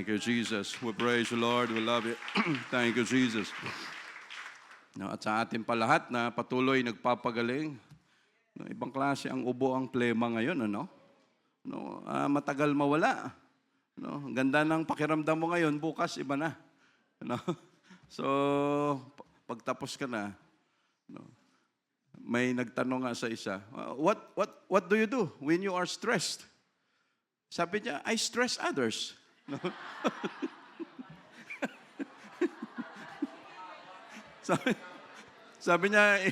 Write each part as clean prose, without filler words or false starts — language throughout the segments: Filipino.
Thank you, Jesus. We praise you, Lord. We love you. Thank you, Jesus. No, at sa atin pa lahat na patuloy nagpapagaling. No, ibang klase ang ubo ang plema ngayon, ano? No, matagal mawala. No, ang ganda ng pakiramdam mo ngayon, bukas iba na. No? So, pagtapos ka na, no, may nagtanong nga sa isa, what do you do when you are stressed? Sabi niya, I stress others. No? sabi niya,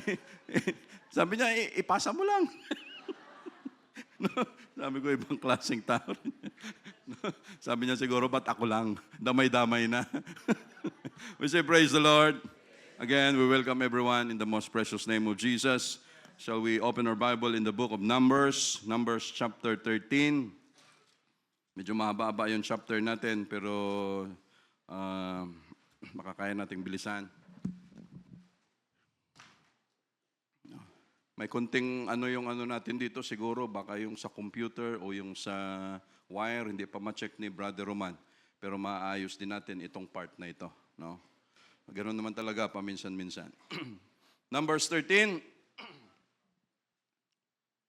ipasa mo lang. No? Sabi ko, ibang klaseng tao. No? Sabi niya siguro, ba't ako lang? Damay-damay na. We say, praise the Lord. Again, we welcome everyone in the most precious name of Jesus. Shall we open our Bible in the book of Numbers, Numbers chapter 13. Medyo mahaba-haba yung chapter natin, pero makakaya nating bilisan. May kunting yung natin dito, siguro baka yung sa computer o yung sa wire, hindi pa ma-check ni Brother Roman. Pero maayos din natin itong part na ito. No? Ganoon naman talaga, paminsan-minsan. Numbers 13,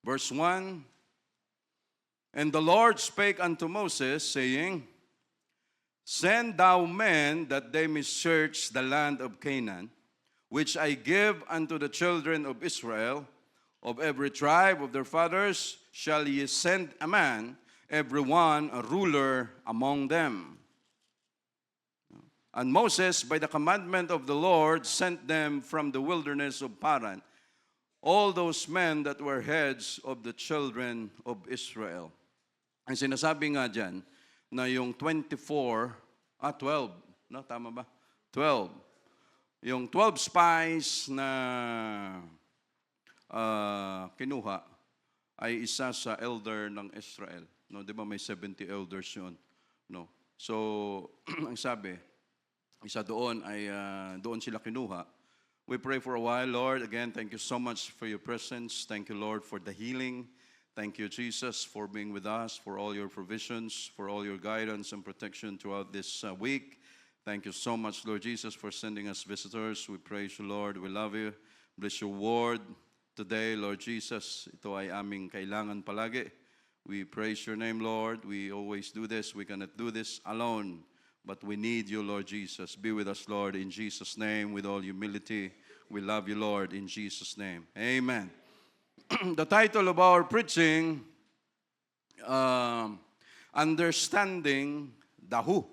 verse 1. And the Lord spake unto Moses, saying, Send thou men that they may search the land of Canaan, which I give unto the children of Israel. Of every tribe of their fathers shall ye send a man, every one a ruler among them. And Moses, by the commandment of the Lord, sent them from the wilderness of Paran, all those men that were heads of the children of Israel. Ang sinasabi nga dyan, na yung 12, no? Tama ba? 12. Yung 12 spies na kinuha ay isa sa elder ng Israel. No? Di ba may 70 elders yun? No? So, ang sabi, isa doon ay doon sila kinuha. We pray for a while, Lord. Again, thank you so much for your presence. Thank you, Lord, for the healing. Thank you, Jesus, for being with us, for all your provisions, for all your guidance and protection throughout this week. Thank you so much, Lord Jesus, for sending us visitors. We praise you, Lord. We love you. Bless your word today, Lord Jesus. Ito ay aming kailangan palagi. We praise your name, Lord. We always do this. We cannot do this alone, but we need you, Lord Jesus. Be with us, Lord, in Jesus' name, with all humility. We love you, Lord, in Jesus' name. Amen. The title of our preaching, Understanding the Who.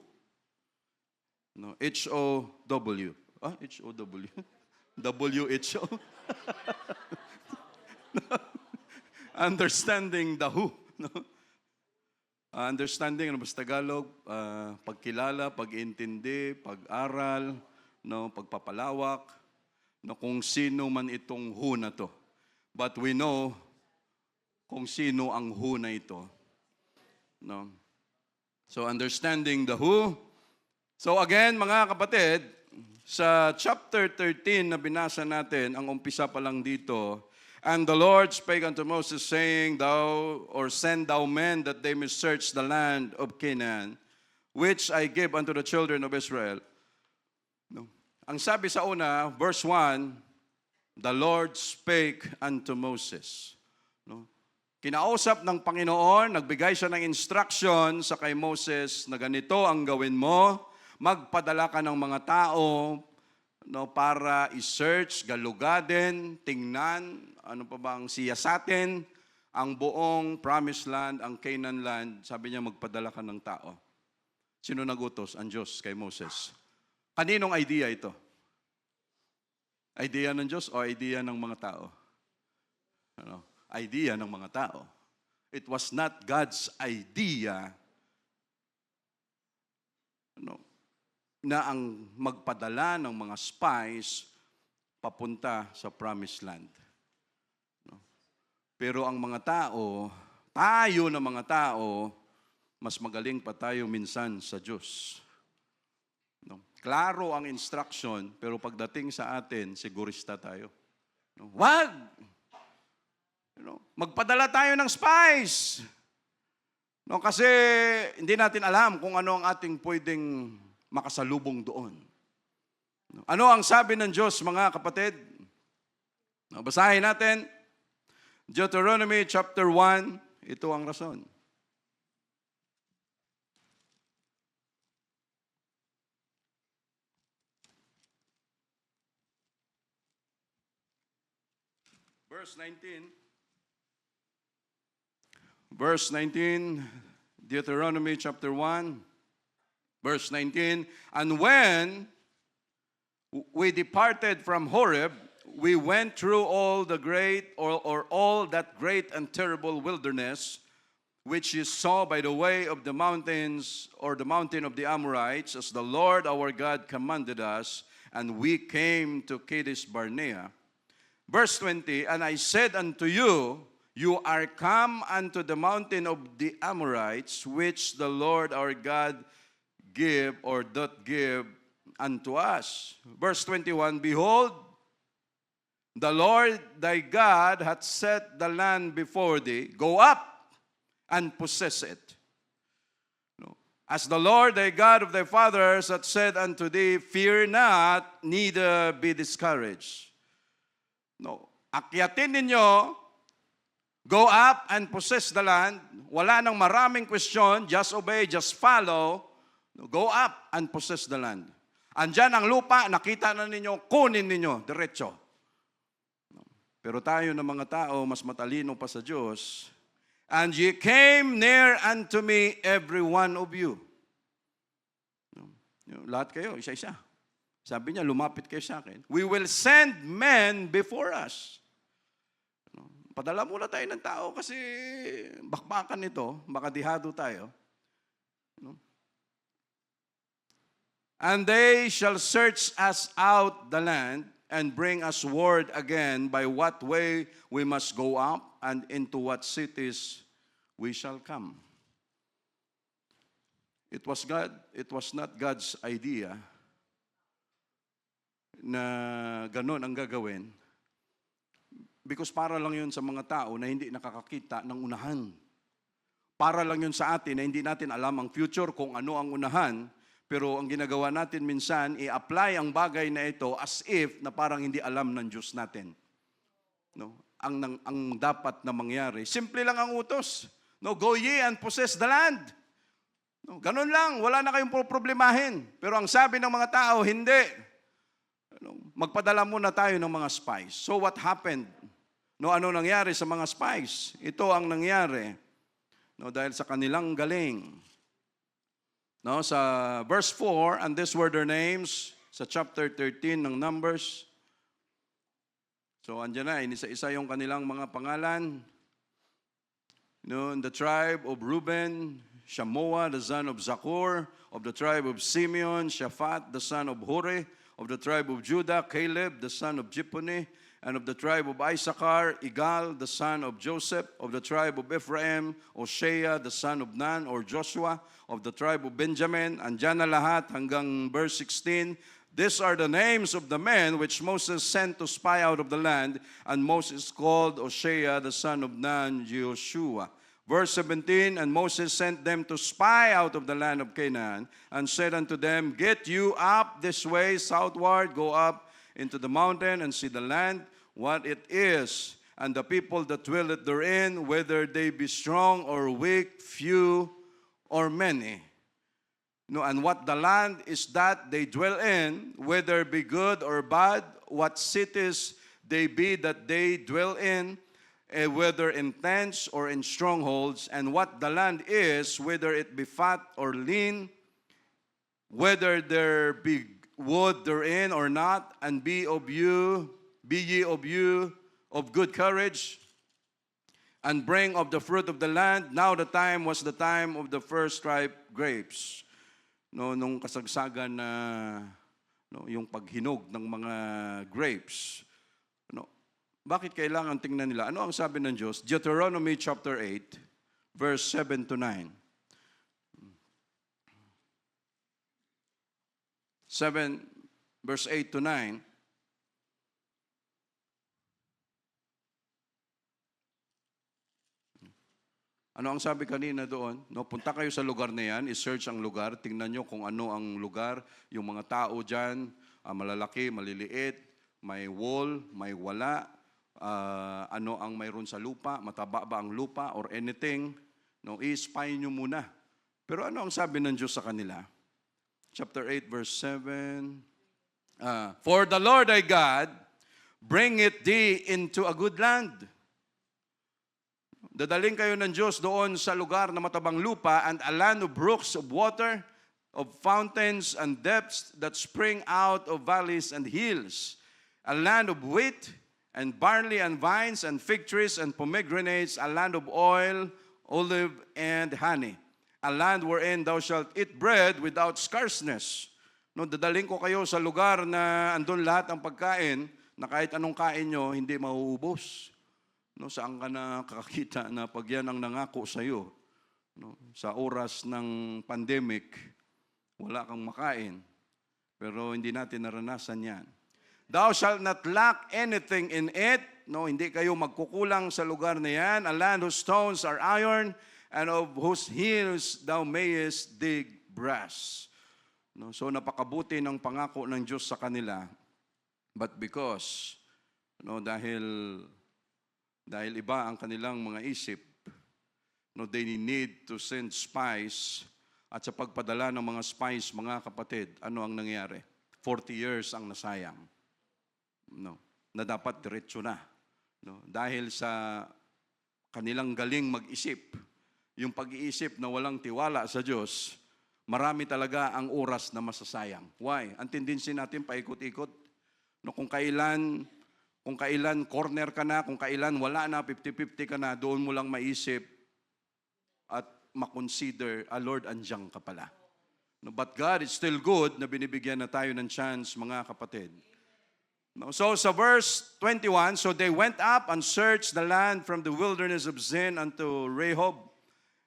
No, H-O-W. H-O-W. W-H-O. Understanding the Who. No? Understanding, ano ba sa Tagalog? Pagkilala, pag-intindi, pag-aral, no, pagpapalawak, no, kung sino man itong Who na to. But we know kung sino ang Who na ito. No? So, understanding the Who. So again, mga kapatid, sa chapter 13 na binasa natin, ang umpisa pa lang dito, And the Lord spake unto Moses, saying, Send thou men that they may search the land of Canaan, which I give unto the children of Israel. No? Ang sabi sa una, verse 1, the Lord spake unto Moses. No? Kinausap ng Panginoon, nagbigay siya ng instruction sa kay Moses na ganito ang gawin mo, magpadala ka ng mga tao, no, para i-search, galugadin, tingnan, ano pa bang siyasatin, ang buong promised land, ang Canaan land. Sabi niya, magpadala ka ng tao. Sino nagutos? Ang Diyos kay Moses. Kaninong idea ito? Idea ng Diyos o idea ng mga tao? Ano? Idea ng mga tao. It was not God's idea, ano, na ang magpadala ng mga spies papunta sa promised land. No? Pero ang mga tao, tayo na mga tao, mas magaling pa tayo minsan sa Diyos. No? Klaro ang instruction, pero pagdating sa atin, sigurista tayo. No? Wag! Magpadala tayo ng spies. No, kasi hindi natin alam kung ano ang ating pwedeng makasalubong doon. Ano ang sabi ng Diyos, mga kapatid? Basahin natin, Deuteronomy chapter 1, ito ang rason. Verse 19. Verse 19, Deuteronomy chapter 1, verse 19. And when we departed from Horeb, we went through all the great, or all that great and terrible wilderness, which you saw by the way of the mountains, or the mountain of the Amorites, as the Lord our God commanded us, and we came to Kadesh Barnea. Verse 20, and I said unto you, you are come unto the mountain of the Amorites, which the Lord our God give, or doth give unto us. Verse 21, behold, the Lord thy God hath set the land before thee. Go up and possess it. As the Lord thy God of thy fathers hath said unto thee, fear not, neither be discouraged. No. Akyatin ninyo, go up and possess the land. Wala nang maraming question, just obey, just follow. Go up and possess the land. Andyan ang lupa, nakita na ninyo, kunin ninyo, diretso. Pero tayo ng mga tao, mas matalino pa sa Diyos. And ye came near unto me, every one of you. Lahat kayo, isa-isa. Sabi niya, lumapit kayo sa akin. We will send men before us. Padala muna tayo ng tao kasi bakbakan nito, baka dihado tayo. And they shall search us out the land and bring us word again by what way we must go up and into what cities we shall come. It was not God's idea na ganon ang gagawin. Because para lang yun sa mga tao na hindi nakakakita ng unahan. Para lang yun sa atin na hindi natin alam ang future kung ano ang unahan. Pero ang ginagawa natin minsan, i-apply ang bagay na ito as if na parang hindi alam ng Diyos natin. No? Ang dapat na mangyari. Simple lang ang utos. No, go ye and possess the land. No, ganun lang, wala na kayong problemahin. Pero ang sabi ng mga tao, hindi. Magpadala muna tayo ng mga spies. So what happened? No, ano nangyari sa mga spies? Ito ang nangyari. No, dahil sa kanilang galing. No, sa verse 4, and these were their names, sa chapter 13 ng Numbers. So andyan na, inisa-isa yung kanilang mga pangalan. No, in the tribe of Reuben, Shamoah, the son of Zakur; of the tribe of Simeon, Shaphat, the son of Hori; of the tribe of Judah, Caleb, the son of Jephunneh; and of the tribe of Issachar, Igal, the son of Joseph; of the tribe of Ephraim, Hoshea, the son of Nun, or Joshua; of the tribe of Benjamin. Andyan na lahat hanggang verse 16. These are the names of the men which Moses sent to spy out of the land, and Moses called Hoshea, the son of Nun, Joshua. Verse 17, and Moses sent them to spy out of the land of Canaan, and said unto them, get you up this way southward, go up into the mountain, and see the land, what it is, and the people that dwell therein, whether they be strong or weak, few or many. No, and what the land is that they dwell in, whether be good or bad, what cities they be that they dwell in, whether in tents or in strongholds, and what the land is, whether it be fat or lean, whether there be wood therein or not, and be ye of you of good courage, and bring of the fruit of the land. Now the time was the time of the first ripe grapes. No, nung kasagsagan na yung paghinog ng mga grapes. No, bakit kailangan tingnan nila? Ano ang sabi ng Diyos? Deuteronomy chapter 8, verse 7 to 9. 7, verse 8 to 9. Ano ang sabi kanina doon? No, punta kayo sa lugar na yan, i-search ang lugar, tingnan nyo kung ano ang lugar, yung mga tao dyan, malalaki, maliliit, may wall, may wala, ano ang mayroon sa lupa, mataba ba ang lupa or anything. No, i-spy nyo muna. Pero ano ang sabi ng Diyos sa kanila? Chapter 8, verse 7. For the Lord thy God bringeth thee into a good land. Dadaling kayo ng Diyos doon sa lugar na matabang lupa and a land of brooks of water, of fountains and depths that spring out of valleys and hills. A land of wheat and barley and vines and fig trees and pomegranates, a land of oil, olive and honey. A land wherein thou shalt eat bread without scarceness. No, dadaling ko kayo sa lugar na andun lahat ng pagkain, na kahit anong kain nyo, hindi mauubos. No, saan ka nakakakita na pag yan ang nangako sa iyo, no, sa oras ng pandemic, wala kang makain. Pero hindi natin naranasan yan. Thou shalt not lack anything in it. No, hindi kayo magkukulang sa lugar na yan. A land whose stones are iron, and of whose hills thou mayest dig brass. No, so napakabuti ng pangako ng Diyos sa kanila. But because, no, dahil iba ang kanilang mga isip, no, they need to send spies, at sa pagpadala ng mga spies, mga kapatid, ano ang nangyari? 40 years ang nasayang. No, na dapat diretso na. No, dahil sa kanilang galing mag-isip, yung pag-iisip na walang tiwala sa Diyos, marami talaga ang oras na masasayang. Why? Ang tendency natin paikot-ikot. No, kung kailan corner ka na, kung kailan wala na, 50-50 ka na, doon mo lang maisip at makonsider, Lord, andiyan ka pala. No, but God is still good na binibigyan na tayo ng chance, mga kapatid. No, so sa verse 21, so they went up and searched the land from the wilderness of Zin unto Rehob,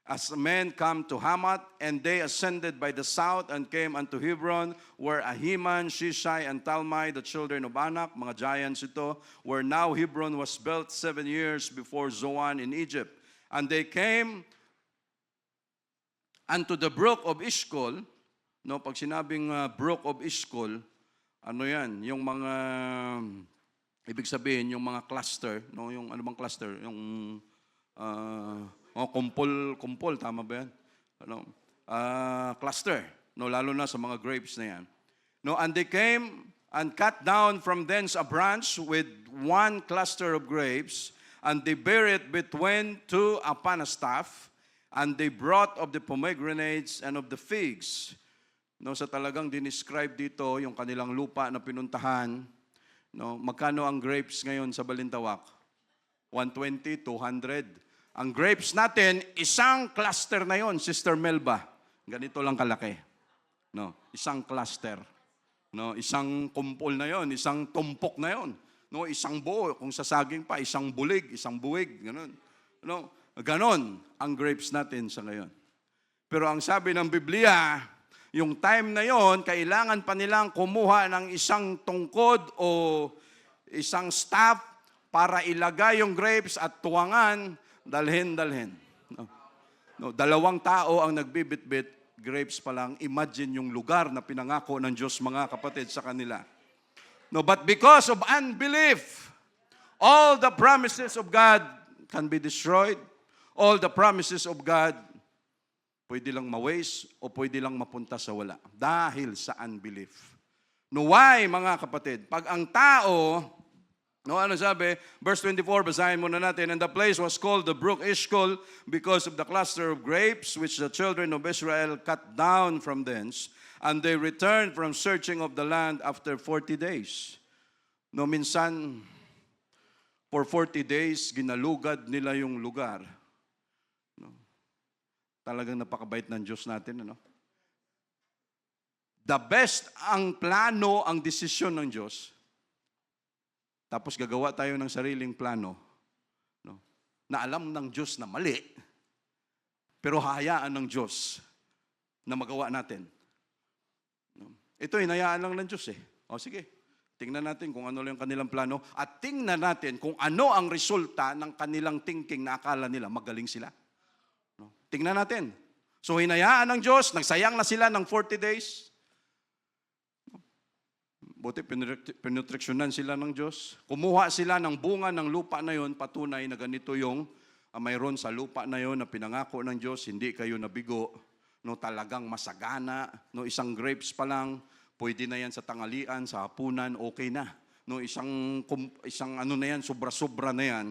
as men come to Hamath, and they ascended by the south and came unto Hebron, where Ahiman, Shishai, and Talmai, the children of Anak, mga giants ito, where now Hebron was built 7 years before Zoan in Egypt. And they came unto the brook of Eshcol. No, pag sinabing brook of Eshcol, ano yan? Yung mga, ibig sabihin, yung mga cluster, no, yung ano bang cluster? Yung, kumpol, tama ba yan? Ano? Cluster, no, lalo na sa mga grapes na yan. No, and they came and cut down from thence a branch with one cluster of grapes, and they buried it between two upon a staff, and they brought of the pomegranates and of the figs. No, sa talagang dinescribe dito yung kanilang lupa na pinuntahan. No, magkano ang grapes ngayon sa Balintawak? 120, 200. Ang grapes natin, isang cluster na yon, Sister Melba. Ganito lang kalaki. No, isang cluster. No, isang kumpol na yon, isang tumpok na yon. No, isang buo, kung sa saging pa, isang bulig, isang buwig, ganun. No, ganon ang grapes natin sa ngayon. Pero ang sabi ng Biblia, yung time na yon, kailangan pa nilang kumuha ng isang tungkod o isang staff para ilagay yung grapes at tuwangan, dalhin. No, 2 tao ang nagbibitbit, grapes pa lang. Imagine yung lugar na pinangako ng Diyos, mga kapatid, sa kanila. No, but because of unbelief, all the promises of God can be destroyed. All the promises of God pwede lang ma-waste o pwede lang mapunta sa wala. Dahil sa unbelief. No, why, mga kapatid? Pag ang tao, no, ano sabi? Verse 24, basahin muna natin. And the place was called the brook Eshcol because of the cluster of grapes which the children of Israel cut down from thence. And they returned from searching of the land after 40 days. No, minsan, for 40 days, ginalugad nila yung lugar. Talagang napakabait ng Diyos natin, ano? The best ang plano, ang desisyon ng Diyos. Tapos gagawa tayo ng sariling plano, no, na alam ng Diyos na mali, pero hayaan ng Diyos na magawa natin. No? Ito, hinayaan lang ng Diyos eh. O sige, tingnan natin kung ano lang yung kanilang plano at tingnan natin kung ano ang resulta ng kanilang thinking na akala nila magaling sila. Tingnan natin. So hinayaan ng Diyos, nagsayang na sila ng 40 days. Buti pinutriksyonan sila ng Diyos. Kumuha sila ng bunga ng lupa na yon, patunay na ganito yung mayroon sa lupa na yon na pinangako ng Diyos, hindi kayo nabigo. No, talagang masagana. No, isang grapes pa lang, pwede na yan sa tanghalian, sa hapunan, okay na. No, isang ano na yan, sobra-sobra na yan.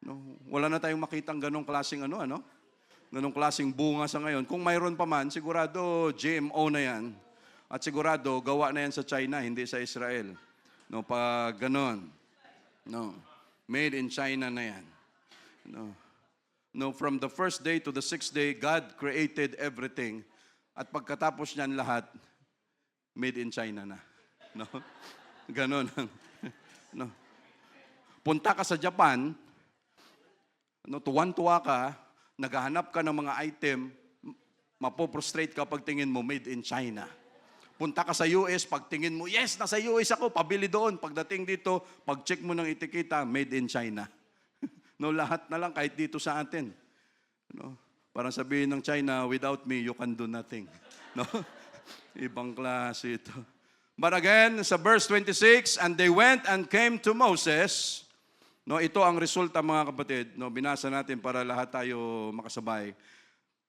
No, wala na tayong makitang ganong klaseng ganong klaseng bunga sa ngayon. Kung mayroon pa man, sigurado GMO na yan. At sigurado, gawa na yan sa China, hindi sa Israel. No, pag ganon. No, made in China na yan. No, from the first day to the sixth day, God created everything. At pagkatapos niyan lahat, made in China na. No? Ganon. No. Punta ka sa Japan, no, tuwan-tuwa ka, naghahanap ka ng mga item, mapoprostrate ka pag tingin mo, made in China. Punta ka sa US, pag tingin mo, yes, nasa US ako, pabili doon. Pagdating dito, pag-check mo ng etiketa, made in China. No, lahat na lang, kahit dito sa atin. No? Parang sabihin ng China, without me, you can do nothing. No? Ibang klase ito. But again, sa verse 26, and they went and came to Moses. No, ito ang resulta, mga kapatid. No, binasa natin para lahat tayo makasabay.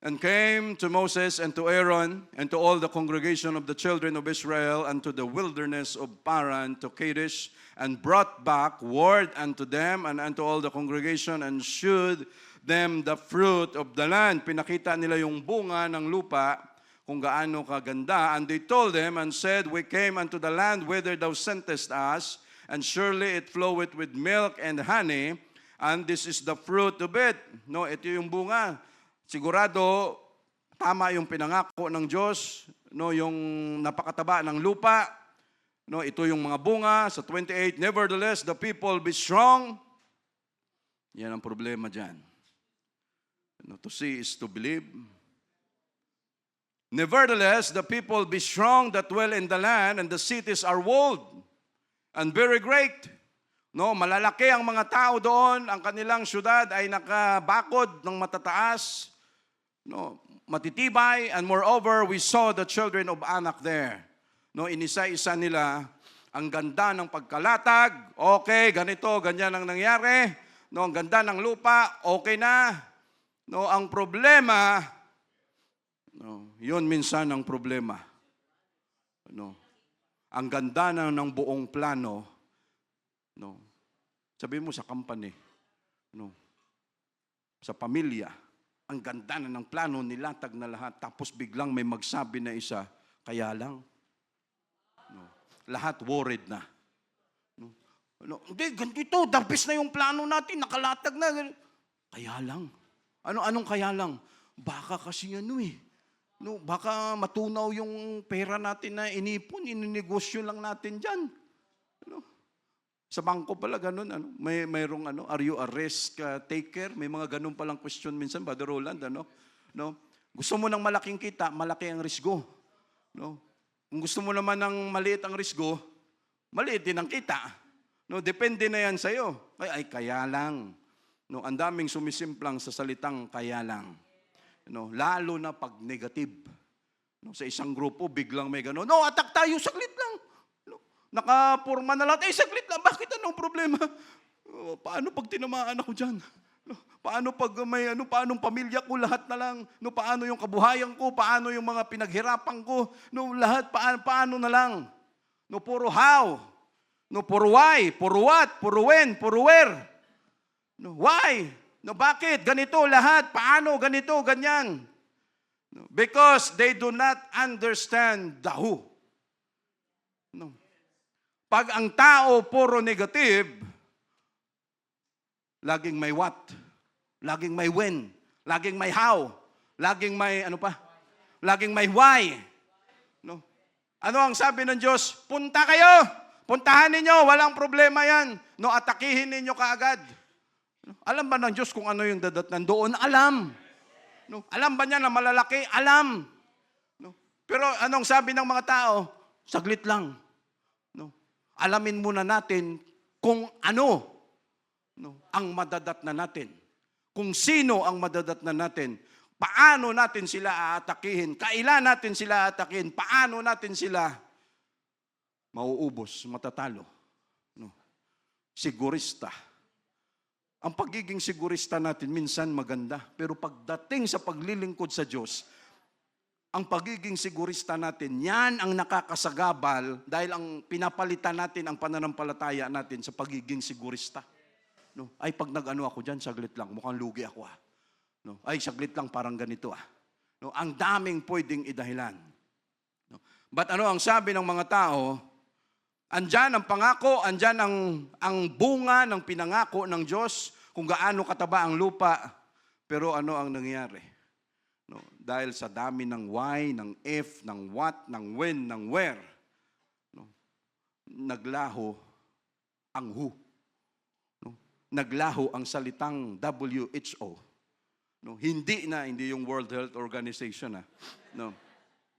And came to Moses and to Aaron and to all the congregation of the children of Israel and to the wilderness of Paran to Kadesh, and brought back word unto them and unto all the congregation, and shewed them the fruit of the land. Pinakita nila yung bunga ng lupa, kung gaano kaganda. And they told them and said, we came unto the land whither thou sentest us, and surely it floweth with milk and honey, and this is the fruit of it. No, ito yung bunga. Sigurado, tama yung pinangako ng Diyos, no, yung napakataba ng lupa. No, ito yung mga bunga sa 28. Nevertheless, the people be strong. Yan ang problema dyan. No, to see is to believe. Nevertheless, the people be strong that dwell in the land, and the cities are walled and very great. No, malalaki ang mga tao doon, ang kanilang syudad ay nakabakod ng matataas, no, matitibay, and moreover, we saw the children of Anak there. No, inisa-isa nila ang ganda ng pagkalatag, okay, ganito, ganyan ang nangyari. No, ang ganda ng lupa, okay na. No, ang problema, no, yun minsan ang problema. No, ang ganda ng buong plano, no, sabihin mo sa company, no, sa pamilya, ang ganda na ng plano, nilatag na lahat, tapos biglang may magsabi na isa, kaya lang, no, lahat worried na. No, hindi, ganito, darbis na yung plano natin, nakalatag na. Kaya lang. Anong kaya lang? Baka kasi no, baka matunaw yung pera natin na inipon, ininegosyo lang natin dyan. No? Sa bangko pala, ganun. Mayroong are you a risk taker? May mga ganun palang question minsan, Brother Roland. No? Gusto mo ng malaking kita, malaki ang risgo. No? Kung gusto mo naman ng maliit ang risgo, maliit din ang kita. No? Depende na yan sa'yo. Ay, kaya lang. No? Ang daming sumisimplang sa salitang kaya lang. No? Lalo na pag negative. No? Sa isang grupo, biglang may gano'n, no, attack tayo, saglit lang. Nakapurma na lahat. Saglit lang. Bakit anong problema? Paano pag tinamaan ako dyan? Paano pag paanong pamilya ko, lahat na lang? No, paano yung kabuhayan ko? Paano yung mga pinaghirapan ko? No, lahat, paano na lang? No, puro how? No, puro why? Puro what? Puro when? Puro where? No, why? No, bakit? Ganito lahat. Paano? Ganito, ganyan. No, because they do not understand the who. No. Pag ang tao puro negative, laging may what, laging may when, laging may how, laging may laging may why. No? Ano ang sabi ng Diyos? Punta kayo, puntahan ninyo, walang problema yan. No, atakihin ninyo kaagad. No? Alam ba ng Diyos kung ano yung dadatnan doon? Alam. No? Alam ba niya na malalaki? Alam. No? Pero anong sabi ng mga tao? Saglit lang. Alamin muna natin kung ano, no, ang madadatnan natin. Kung sino ang madadatnan natin. Paano natin sila aatakihin? Kailan natin sila aatakihin? Paano natin sila mauubos, matatalo? No? Sigurista. Ang pagiging sigurista natin minsan maganda, pero pagdating sa paglilingkod sa Diyos, ang pagiging sigurista natin, yan ang nakakasagabal dahil ang pinapalitan natin ang pananampalataya natin sa pagiging sigurista. No? Ay, pag nag-ano ako dyan, saglit lang, mukhang lugi ako . No? Ay, saglit lang, parang ganito . No? Ang daming pwedeng idahilan. No? But ano ang sabi ng mga tao? Andyan ang pangako, andyan ang bunga ng pinangako ng Diyos, kung gaano kataba ang lupa. Pero ano ang nangyayari? No, dahil sa dami ng why, ng if, ng what, ng when, ng where, no, naglaho ang who. No, naglaho ang salitang WHO. No, hindi yung World Health Organization . No,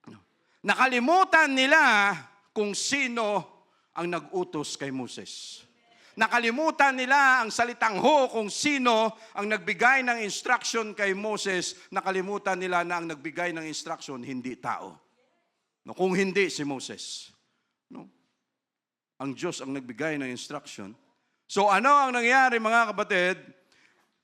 no. Nakalimutan nila kung sino ang nag-utos kay Moses. Nakalimutan nila ang salitang ho kung sino ang nagbigay ng instruction kay Moses. Nakalimutan nila na ang nagbigay ng instruction, hindi tao. No, kung hindi si Moses. No? Ang Diyos ang nagbigay ng instruction. So ano ang nangyari mga kapatid?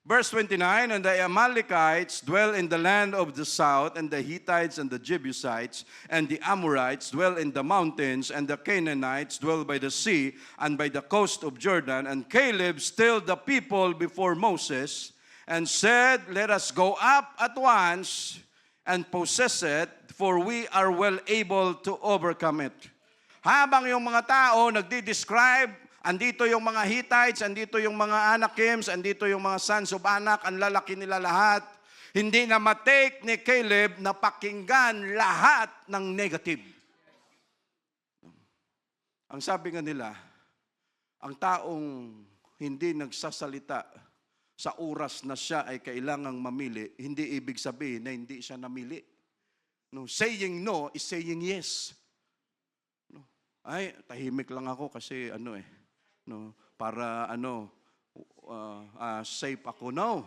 Verse 29, and the Amalekites dwell in the land of the south, and the Hittites and the Jebusites and the Amorites dwell in the mountains, and the Canaanites dwell by the sea and by the coast of Jordan. And Caleb stilled the people before Moses and said, let us go up at once and possess it, for we are well able to overcome it. Habang yung mga tao nagdi-describe, andito yung mga Hittites, andito yung mga Anakims, andito yung mga sons of Anak, ang lalaki nila lahat. Hindi na matake ni Caleb na pakinggan lahat ng negative. Ang sabi nga nila, ang taong hindi nagsasalita sa oras na siya ay kailangang mamili, hindi ibig sabihin na hindi siya namili. No, saying no is saying yes. No, ay, tahimik lang ako kasi no, para safe ako. No.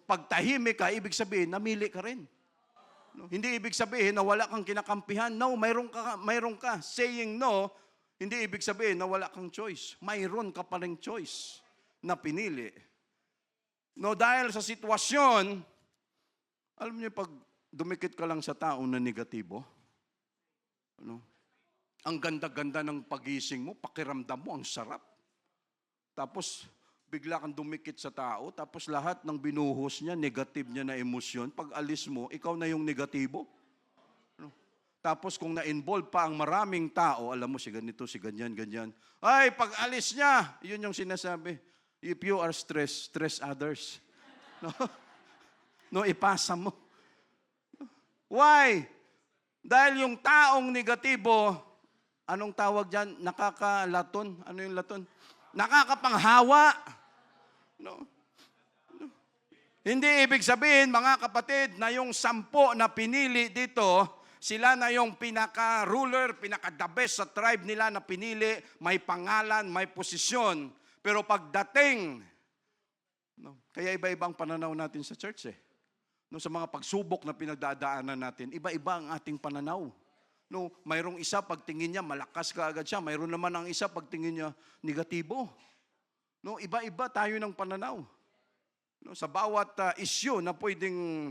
Pag tahimik ka, ibig sabihin, namili ka rin. No, hindi ibig sabihin na wala kang kinakampihan. No, mayroon ka. Saying no, hindi ibig sabihin na wala kang choice. Mayroon ka pa ring choice na pinili. No, dahil sa sitwasyon, alam niyo, pag dumikit ka lang sa tao na negatibo, ang ganda-ganda ng pagising mo, pakiramdam mo, ang sarap. Tapos, bigla kang dumikit sa tao, tapos lahat ng binuhos niya, negative niya na emosyon, pag alis mo, ikaw na yung negatibo. Tapos kung na-involve pa ang maraming tao, alam mo, si ganito, si ganyan, ganyan. Ay, pag alis niya, yun yung sinasabi. If you are stressed, stress others. No, ipasa mo. Why? Dahil yung taong negatibo, anong tawag dyan? Nakakalaton. Ano yung laton? Nakakapanghawa. No. Hindi ibig sabihin, mga kapatid, na yung 10 na pinili dito, sila na yung pinaka-ruler, pinaka-the best sa tribe nila na pinili, may pangalan, may posisyon. Pero pagdating, kaya iba-ibang pananaw natin sa church . No, sa mga pagsubok na pinagdadaanan natin, iba-iba ang ating pananaw. No, mayroong isa pagtingin niya malakas kaagad siya, mayroon naman ang isa pagtingin niya negatibo. No, iba-iba tayo ng pananaw. No, sa bawat issue na pwedeng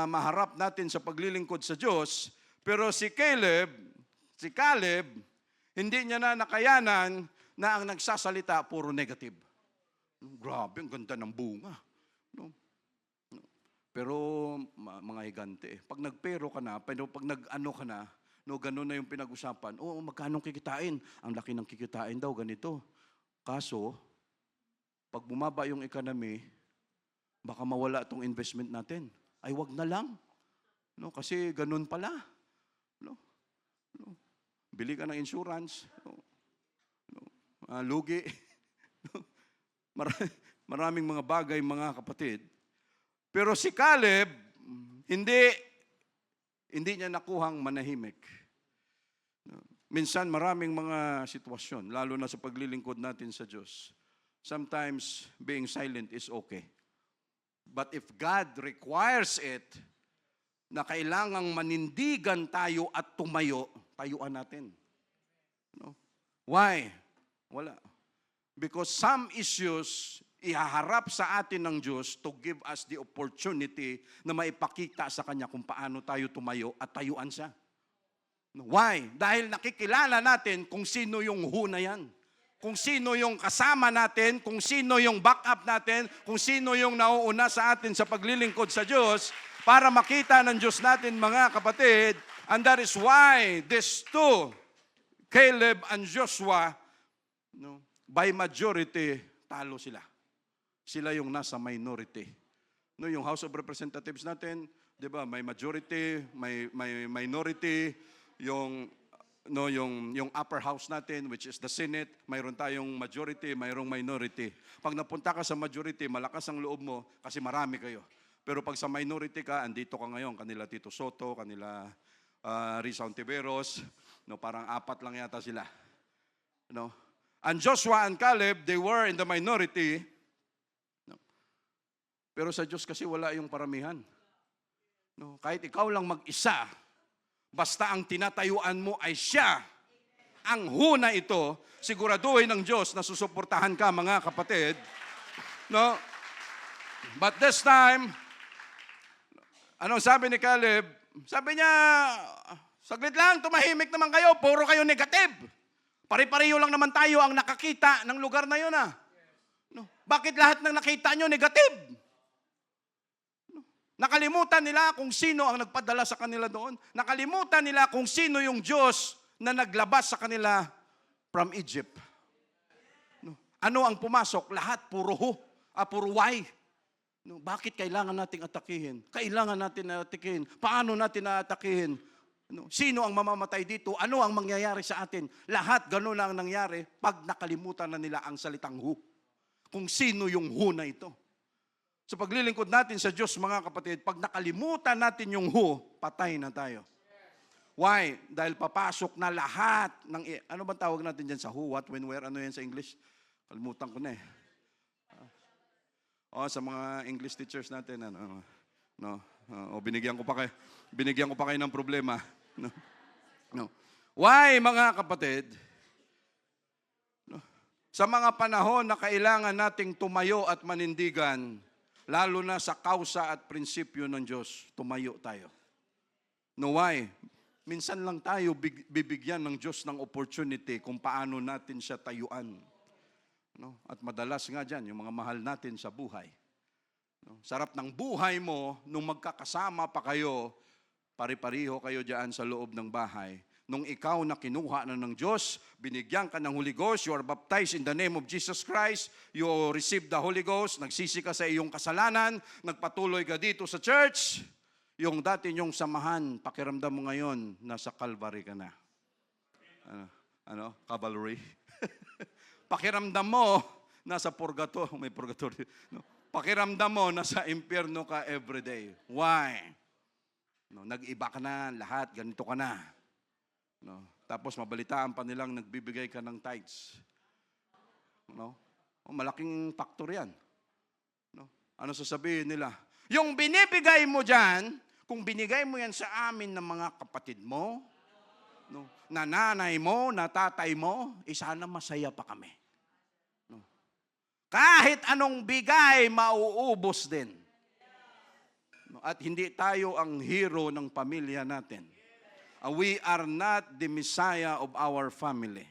maharap natin sa paglilingkod sa Diyos, pero si Caleb, hindi niya na nakayanan na ang nagsasalita puro negative. Grabe, ang ganda ng bunga. No? Pero mga higante, pag nagpero ka na, pero pag nag-ano ka na, no, ganun na yung pinag-usapan. Oo, magkano kikitain? Ang laki ng kikitain daw, ganito. Kaso, pag bumaba yung economy, baka mawala itong investment natin. Ay, wag na lang. No, kasi ganun pala. No? No? Bili ka ng insurance. No? No? Lugi. No? Maraming mga bagay, mga kapatid. Pero si Caleb, hindi niya nakuhang manahimik. Minsan maraming mga sitwasyon, lalo na sa paglilingkod natin sa Diyos. Sometimes being silent is okay. But if God requires it, na kailangang manindigan tayo at tumayo, tayuan natin. No? Why? Wala. Because some issues, ihaharap sa atin ng Diyos to give us the opportunity na maipakita sa Kanya kung paano tayo tumayo at tayuan siya. Why? Dahil nakikilala natin kung sino yung who na yan. Kung sino yung kasama natin, kung sino yung backup natin, kung sino yung nauuna sa atin sa paglilingkod sa Diyos, para makita ng Diyos natin, mga kapatid. And that is why these two, Caleb and Joshua, no, by majority, talo sila. Sila yung nasa minority. No, yung House of Representatives natin, 'di ba, may majority, may minority, yung upper house natin, which is the Senate, mayroon tayong majority, mayroong minority. Pag napunta ka sa majority, malakas ang loob mo kasi marami kayo. Pero pag sa minority ka, andito ka ngayon, kanila Tito Soto, kanila Risa Ontiveros, no, parang 4 lang yata sila. No? And Joshua and Caleb, they were in the minority. No? Pero sa Diyos kasi wala yung paramihan. No? Kahit ikaw lang mag-isa, basta ang tinatayuan mo ay siya, ang huna ito, siguraduhin ng Diyos na susuportahan ka, mga kapatid. No? But this time, anong sabi ni Caleb? Sabi niya, saglit lang, tumahimik naman kayo, puro kayo negative. Pare-pareho lang naman tayo ang nakakita ng lugar na yun. No? Bakit lahat ng nakita nyo negative? Nakalimutan nila kung sino ang nagpadala sa kanila doon. Nakalimutan nila kung sino yung Diyos na naglabas sa kanila from Egypt. No. Ano ang pumasok? Lahat puro puro why. No. Bakit kailangan nating atakihin? Kailangan natin atakihin. Paano natin atakihin? No. Sino ang mamamatay dito? Ano ang mangyayari sa atin? Lahat ganun lang nangyari pag nakalimutan na nila ang salitang who. Kung sino yung who na ito. Sa paglilingkod natin sa Diyos, mga kapatid, pag nakalimutan natin yung who, patay na tayo. Why? Dahil papasok na lahat ng, ano ba tawag natin dyan sa who, what, when, where, ano yan sa English? Kalimutan ko na sa mga English teachers natin, binigyan ko pa kayo ng problema. No. Why, mga kapatid? No. Sa mga panahon na kailangan nating tumayo at manindigan, lalo na sa kausa at prinsipyo ng Diyos, tumayo tayo. No, why? Minsan lang tayo bibigyan ng Diyos ng opportunity kung paano natin siya tayuan. No? At madalas nga dyan, yung mga mahal natin sa buhay. No? Sarap ng buhay mo, nung magkakasama pa kayo, pari-pariho kayo dyan sa loob ng bahay. Nung ikaw na kinuha na ng Diyos, binigyan ka ng Holy Ghost, you are baptized in the name of Jesus Christ, you receive the Holy Ghost, nagsisi ka sa iyong kasalanan, nagpatuloy ka dito sa church, yung dati nyong samahan, pakiramdam mo ngayon, nasa Calvary ka na. Cavalry? Pakiramdam mo, nasa purgatorio, may purgatorio. No? Pakiramdam mo, nasa impyerno ka everyday. Why? No, nag-iba ka na, lahat, ganito ka na. No? Tapos mabalitaan pa nilang nagbibigay ka ng tithes. No? Malaking factor yan. No? Ano sasabihin nila? Yung binibigay mo dyan, kung binigay mo yan sa amin ng mga kapatid mo, no, na nanay mo, na tatay mo, sana masaya pa kami. No? Kahit anong bigay, mauubos din. No? At hindi tayo ang hero ng pamilya natin. We are not the Messiah of our family.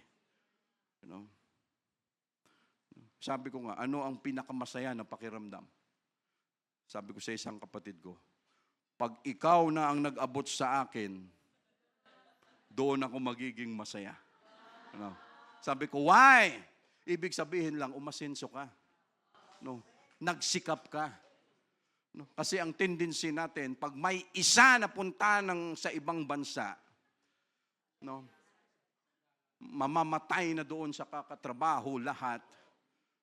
You know? Sabi ko nga, ano ang pinakamasaya na pakiramdam? Sabi ko sa isang kapatid ko, pag ikaw na ang nag-abot sa akin, doon ako magiging masaya. You know? Sabi ko, why? Ibig sabihin lang, umasenso ka. No? Nagsikap ka. No? Kasi ang tendency natin, pag may isa na punta sa ibang bansa, no, mamamatay na doon sa kakatrabaho lahat.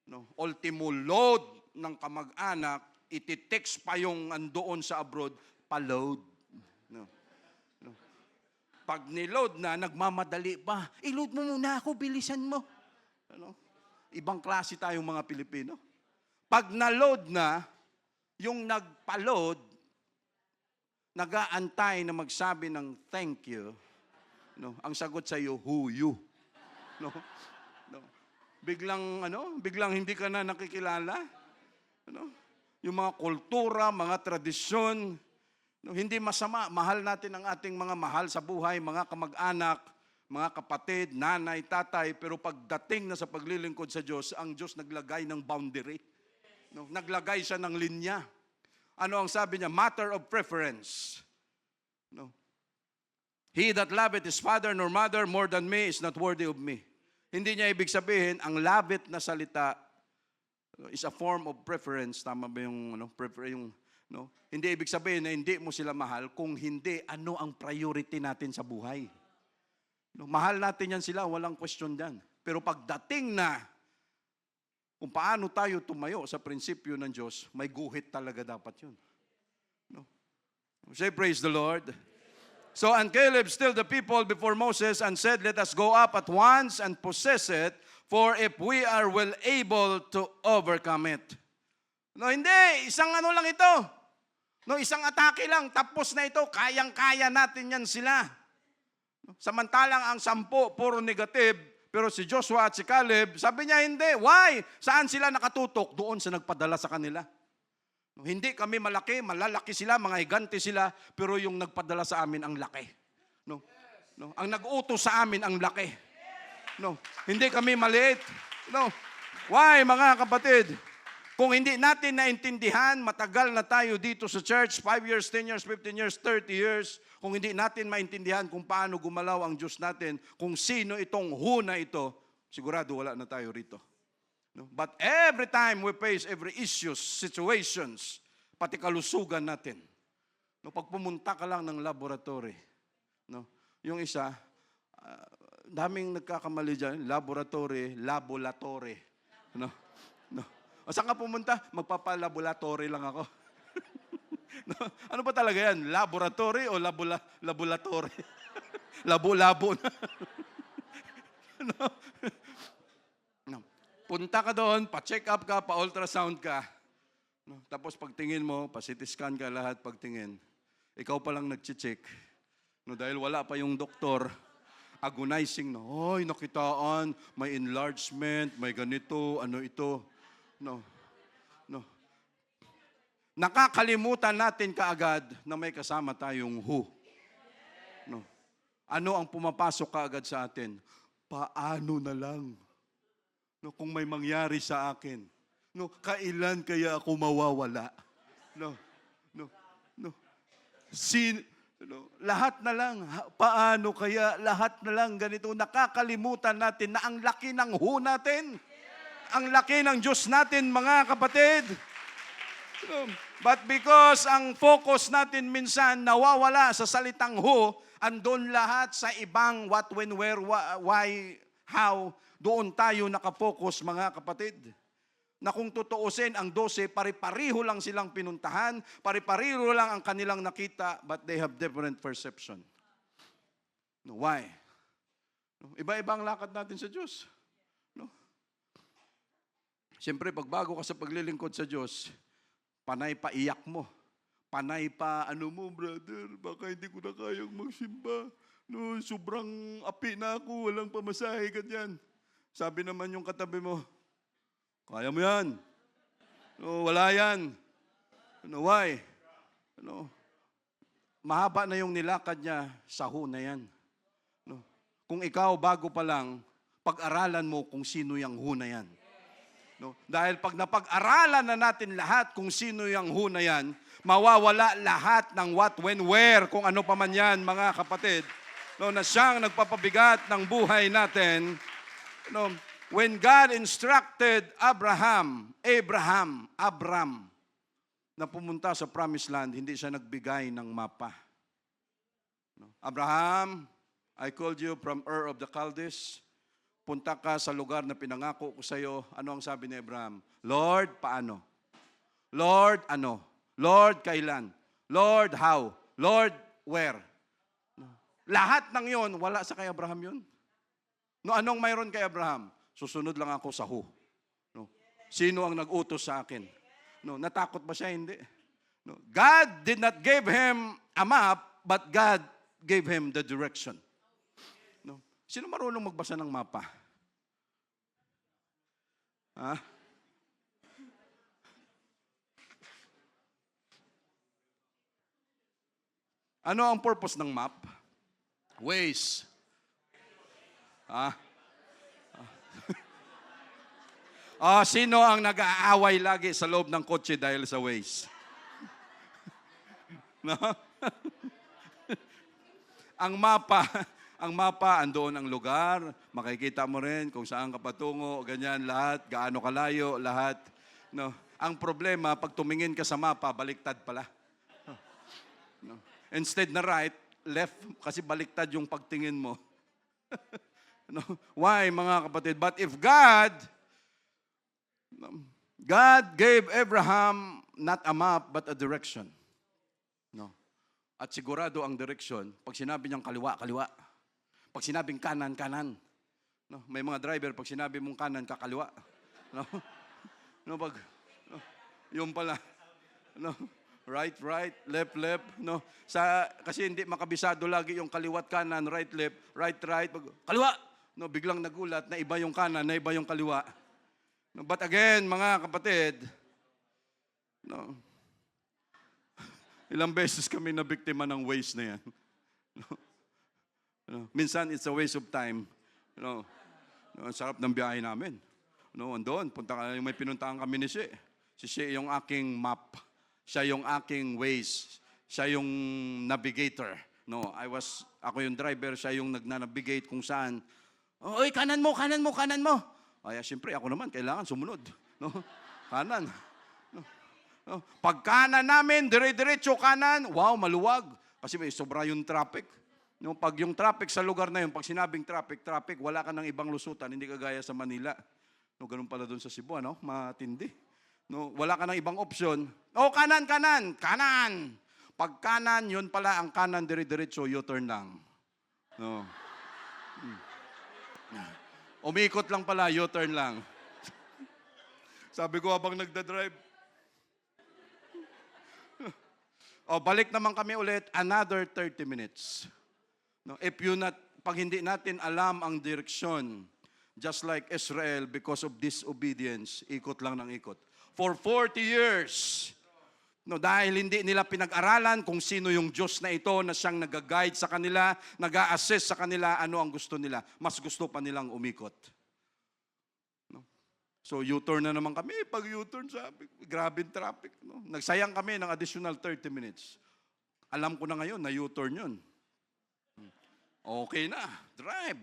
No? Ultimo load ng kamag-anak, ititext pa yung andoon sa abroad, pa-load. No? No? Pag niload na, nagmamadali pa. I-load mo muna ako, bilisan mo. Ano? Ibang klase tayong mga Pilipino. Pag na-load na, yung nagpa-load, nag-aantay na magsabi ng thank you, no, ang sagot sa iyo, who you? No? No. Biglang hindi ka na nakikilala. Ano? Yung mga kultura, mga tradisyon, no, hindi masama. Mahal natin ang ating mga mahal sa buhay, mga kamag-anak, mga kapatid, nanay, tatay, pero pagdating na sa paglilingkod sa Diyos, ang Diyos naglagay ng boundary. No? Naglagay siya ng linya. Ano ang sabi niya? Matter of preference. No? He that loveth his father nor mother more than me is not worthy of me. Hindi niya ibig sabihin, ang labit na salita is a form of preference. Tama ba yung, no? Hindi ibig sabihin na hindi mo sila mahal. Kung hindi, ano ang priority natin sa buhay? No? Mahal natin yan sila, walang question dyan. Pero pagdating na, kung paano tayo tumayo sa prinsipyo ng Diyos, may guhit talaga dapat yun. No? Say, praise the Lord. So, and Caleb stilled the people before Moses and said, let us go up at once and possess it, for if we are well able to overcome it. No, hindi. Isang ano lang ito. No, isang atake lang. Tapos na ito. Kayang-kaya natin yan sila. Samantalang ang 10, puro negative. Pero si Joshua at si Caleb, sabi niya hindi. Why? Saan sila nakatutok? Doon sa nagpadala sa kanila. No, hindi kami malaki, malalaki sila, mga higante sila, pero yung nagpadala sa amin ang laki. No? No, ang nag-utos sa amin ang laki. No, hindi kami maliit. No. Why, mga kapatid? Kung hindi natin naintindihan, matagal na tayo dito sa church, 5 years, 10 years, 15 years, 30 years, kung hindi natin maintindihan kung paano gumalaw ang Diyos natin, kung sino itong huna ito, sigurado wala na tayo rito. No? But every time we face every issues, situations, pati kalusugan natin, no, pag pumunta ka lang ng laboratory, no, yung isa, daming nagkakamali dyan, laboratory, no, no. O saan ka pumunta? Magpapalaboratory lang ako. No, ano ba talaga yan? Laboratory o laboratory? Labo-labo na. No. No. Punta ka doon, pa-check up ka, pa-ultrasound ka. No, tapos pagtingin mo, pa-CT scan ka lahat pagtingin. Ikaw pa lang nag-check. No, dahil wala pa yung doktor, agonizing na, oy, nakitaan, may enlargement, may ganito, ano ito. No. No. Nakakalimutan natin kaagad na may kasama tayong who. No. Ano ang pumapasok kaagad sa atin? Paano na lang? No, kung may mangyari sa akin. No, kailan kaya ako mawawala? No. No. No. Lahat na lang. Paano kaya lahat na lang ganito? Nakakalimutan natin na ang laki ng who natin. Ang laki ng Diyos natin, mga kapatid. But because ang focus natin minsan nawawala sa salitang who, andun lahat sa ibang what, when, where, why, how, doon tayo nakapokus, mga kapatid. Na kung tutuusin, ang 12, pari-pariho lang silang pinuntahan, pari-pariho lang ang kanilang nakita, but they have different perception. No, why? No, iba-iba ang lakad natin sa Diyos. No? Siyempre, pag bago ka sa paglilingkod sa Diyos, panay pa iyak mo. Panay pa, mo, brother, baka hindi ko na kayang magsimba. No, sobrang api na ako, walang pamasahe, ganyan. Sabi naman yung katabi mo, kaya mo yan. No, wala yan. No, why? No, mahaba na yung nilakad niya, saho na yan. No, kung ikaw bago pa lang, pag-aralan mo kung sino yung who na yan. No? Dahil pag napag-aralan na natin lahat kung sino yung who na yan, mawawala lahat ng what, when, where, kung ano pa man yan, mga kapatid. No, na siyang nagpapabigat ng buhay natin. No, when God instructed Abram, na pumunta sa Promised Land, hindi siya nagbigay ng mapa. No? Abraham, I called you from Ur of the Chaldees. Punta ka sa lugar na pinangako ko sa iyo. Ano ang sabi ni Abraham? Lord, paano? Lord, ano? Lord, kailan? Lord, how? Lord, where? Lahat ng yon, wala sa kay Abraham yon. No, anong mayroon kay Abraham? Susunod lang ako sa who. No? Sino ang nag-utos sa akin? No, natakot ba siya? Hindi. No, God did not give him a map, but God gave him the direction. No? Sino marunong magbasa ng mapa? Ha? Ano ang purpose ng map? Ways. Ha? Sino ang nag-aaway lagi sa loob ng kotse dahil sa Waze? No? ang mapa, andoon ang lugar, makikita mo rin kung saan ka patungo, ganyan, lahat, gaano kalayo, lahat. No? Ang problema, pag tumingin ka sa mapa, baliktad pala. No? Instead na right, left, kasi baliktad yung pagtingin mo. No? Why, mga kapatid? But if God gave Abraham not a map, but a direction. No? At sigurado ang direction, pag sinabi niyang kaliwa, kaliwa. Pag sinabing kanan, kanan. No? May mga driver, pag sinabi mong kanan, kakaliwa. No? No, yung pala. No? Right, right, left, left. No? Kasi hindi makabisado lagi yung kaliwat, kanan, right, left, right, right. Kaliwa! No, biglang nagulat na iba yung kanan, na iba yung kaliwa. No, but again, mga kapatid, no, ilang beses kami na biktima ng waste na yan. No? No? Minsan, it's a waste of time. No? No, ang sarap ng biyahe namin. No, andun, may pinuntahan kami ni She. Si She yung aking map. Siya yung aking waste. Siya yung navigator. No, ako yung driver, siya yung nag-navigate kung saan. Oy, kanan mo, kanan mo, kanan mo. Ay, siyempre, ako naman, kailangan sumunod. No? Kanan. No? Pag kanan namin, dire-diretso kanan, wow, maluwag. Kasi may sobra yung traffic. No? Pag yung traffic sa lugar na yun, pag sinabing traffic, wala ka ng ibang lusutan, hindi kagaya sa Manila. No, ganun pala doon sa Cebu, ano? Matindi. No, wala ka ng ibang option. Kanan, kanan, kanan. Pag kanan, yun pala ang kanan, dire-diretso, U-turn lang. No. Umikot lang pala, U-turn lang. Sabi ko habang nagdadrive, balik naman kami ulit, another 30 minutes. No, pag hindi natin alam ang direksyon, just like Israel, because of disobedience, ikot lang ng ikot. For 40 years, no, dahil hindi nila pinag-aralan kung sino yung Diyos na ito na siyang nag-guide sa kanila, nag-a-assist sa kanila, ano ang gusto nila. Mas gusto pa nilang umikot. No? So, U-turn na naman kami. Pag U-turn, sabi, grabe traffic. No? Nagsayang kami ng additional 30 minutes. Alam ko na ngayon na U-turn yun. Okay na, drive.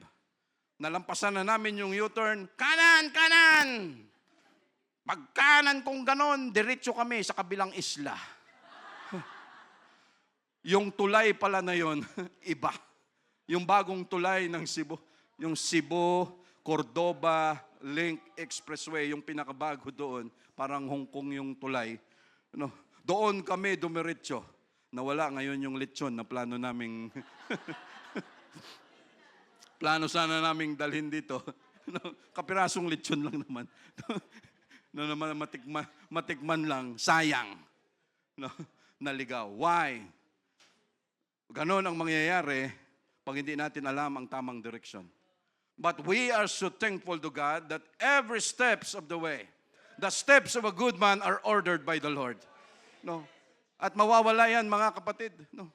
Nalampasan na namin yung U-turn. Kanan, kanan! Pag kanan kong ganon, diretso kami sa kabilang isla. Yung tulay pala na yon, iba. Yung bagong tulay ng Cebu. Yung Cebu, Cordoba, Link Expressway, yung pinakabago doon. Parang Hong Kong yung tulay. No, doon kami dumiretso. Nawala ngayon yung lechon na plano naming... plano sana naming dalhin dito. Kapirasong lechon lang naman. No, naman matikman lang, sayang. No, naligaw. Why? Ganon ang mangyayari pag hindi natin alam ang tamang direksyon. But we are so thankful to God that every steps of the way, the steps of a good man are ordered by the Lord. No? At mawawala yan, mga kapatid. No?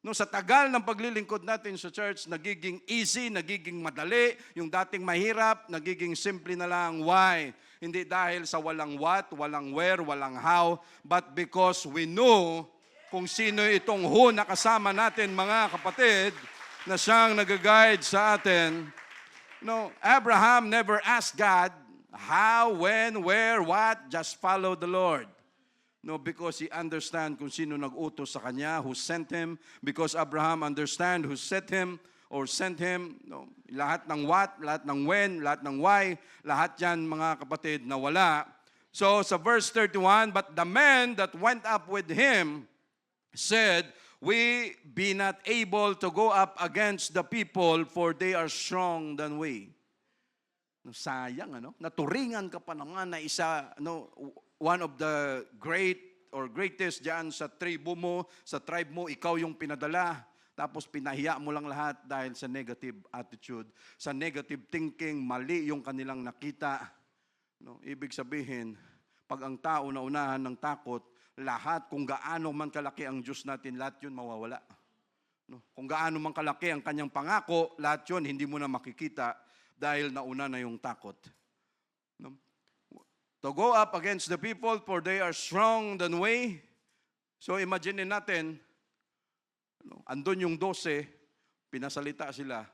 No, sa tagal ng paglilingkod natin sa church, nagiging easy, nagiging madali, yung dating mahirap, nagiging simple na lang. Why? Hindi dahil sa walang what, walang where, walang how, but because we know kung sino itong who na kasama natin, mga kapatid, na siyang nag-guide sa atin. No, Abraham never asked God how, when, where, what, just follow the Lord. No, because he understand kung sino nag-utos sa kanya, who sent him. Because Abraham understand who sent him or sent him. No, lahat ng what, lahat ng when, lahat ng why, lahat yan, mga kapatid, na wala. So sa verse 31, but the men that went up with him said, we be not able to go up against the people, for they are strong than we. No, sayang, ano? Naturingan ka pa naman na isa, no, one of the great or greatest diyan sa tribe mo, ikaw yung pinadala. Tapos pinahiya mo lang lahat dahil sa negative attitude, sa negative thinking, mali yung kanilang nakita. No, ibig sabihin, pag ang tao naunahan ng takot, lahat, kung gaano man kalaki ang Diyos natin, lahat yun mawawala. No, kung gaano man kalaki ang kanyang pangako, lahat yun hindi mo na makikita dahil nauna na yung takot. No? To go up against the people, for they are strong than we. So imagine natin, andun yung 12, pinasalita sila,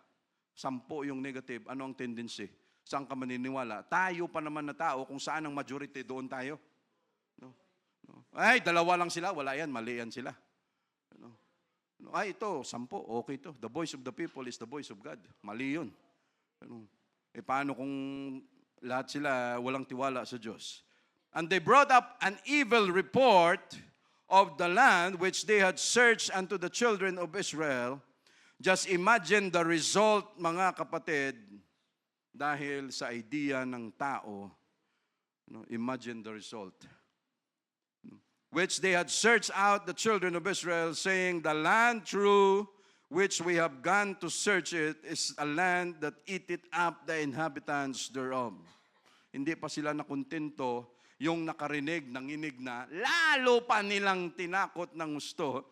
10 yung negative. Ano ang tendency? Saan ka maniniwala? Tayo pa naman na tao, kung saan ang majority, doon tayo. No? Ay, 2 lang sila, wala yan, mali yan sila. Ay, ito, 10, okay to. The voice of the people is the voice of God. Mali yun. Paano kung lahat sila walang tiwala sa Diyos? And they brought up an evil report of the land which they had searched unto the children of Israel. Just imagine the result, mga kapatid, dahil sa idea ng tao. Imagine the result. Which they had searched out the children of Israel, saying, the land through which we have gone to search it is a land that eateth up the inhabitants thereof. Hindi pa sila nakontento. Yung nakarinig, nanginig na, lalo pa nilang tinakot ng gusto.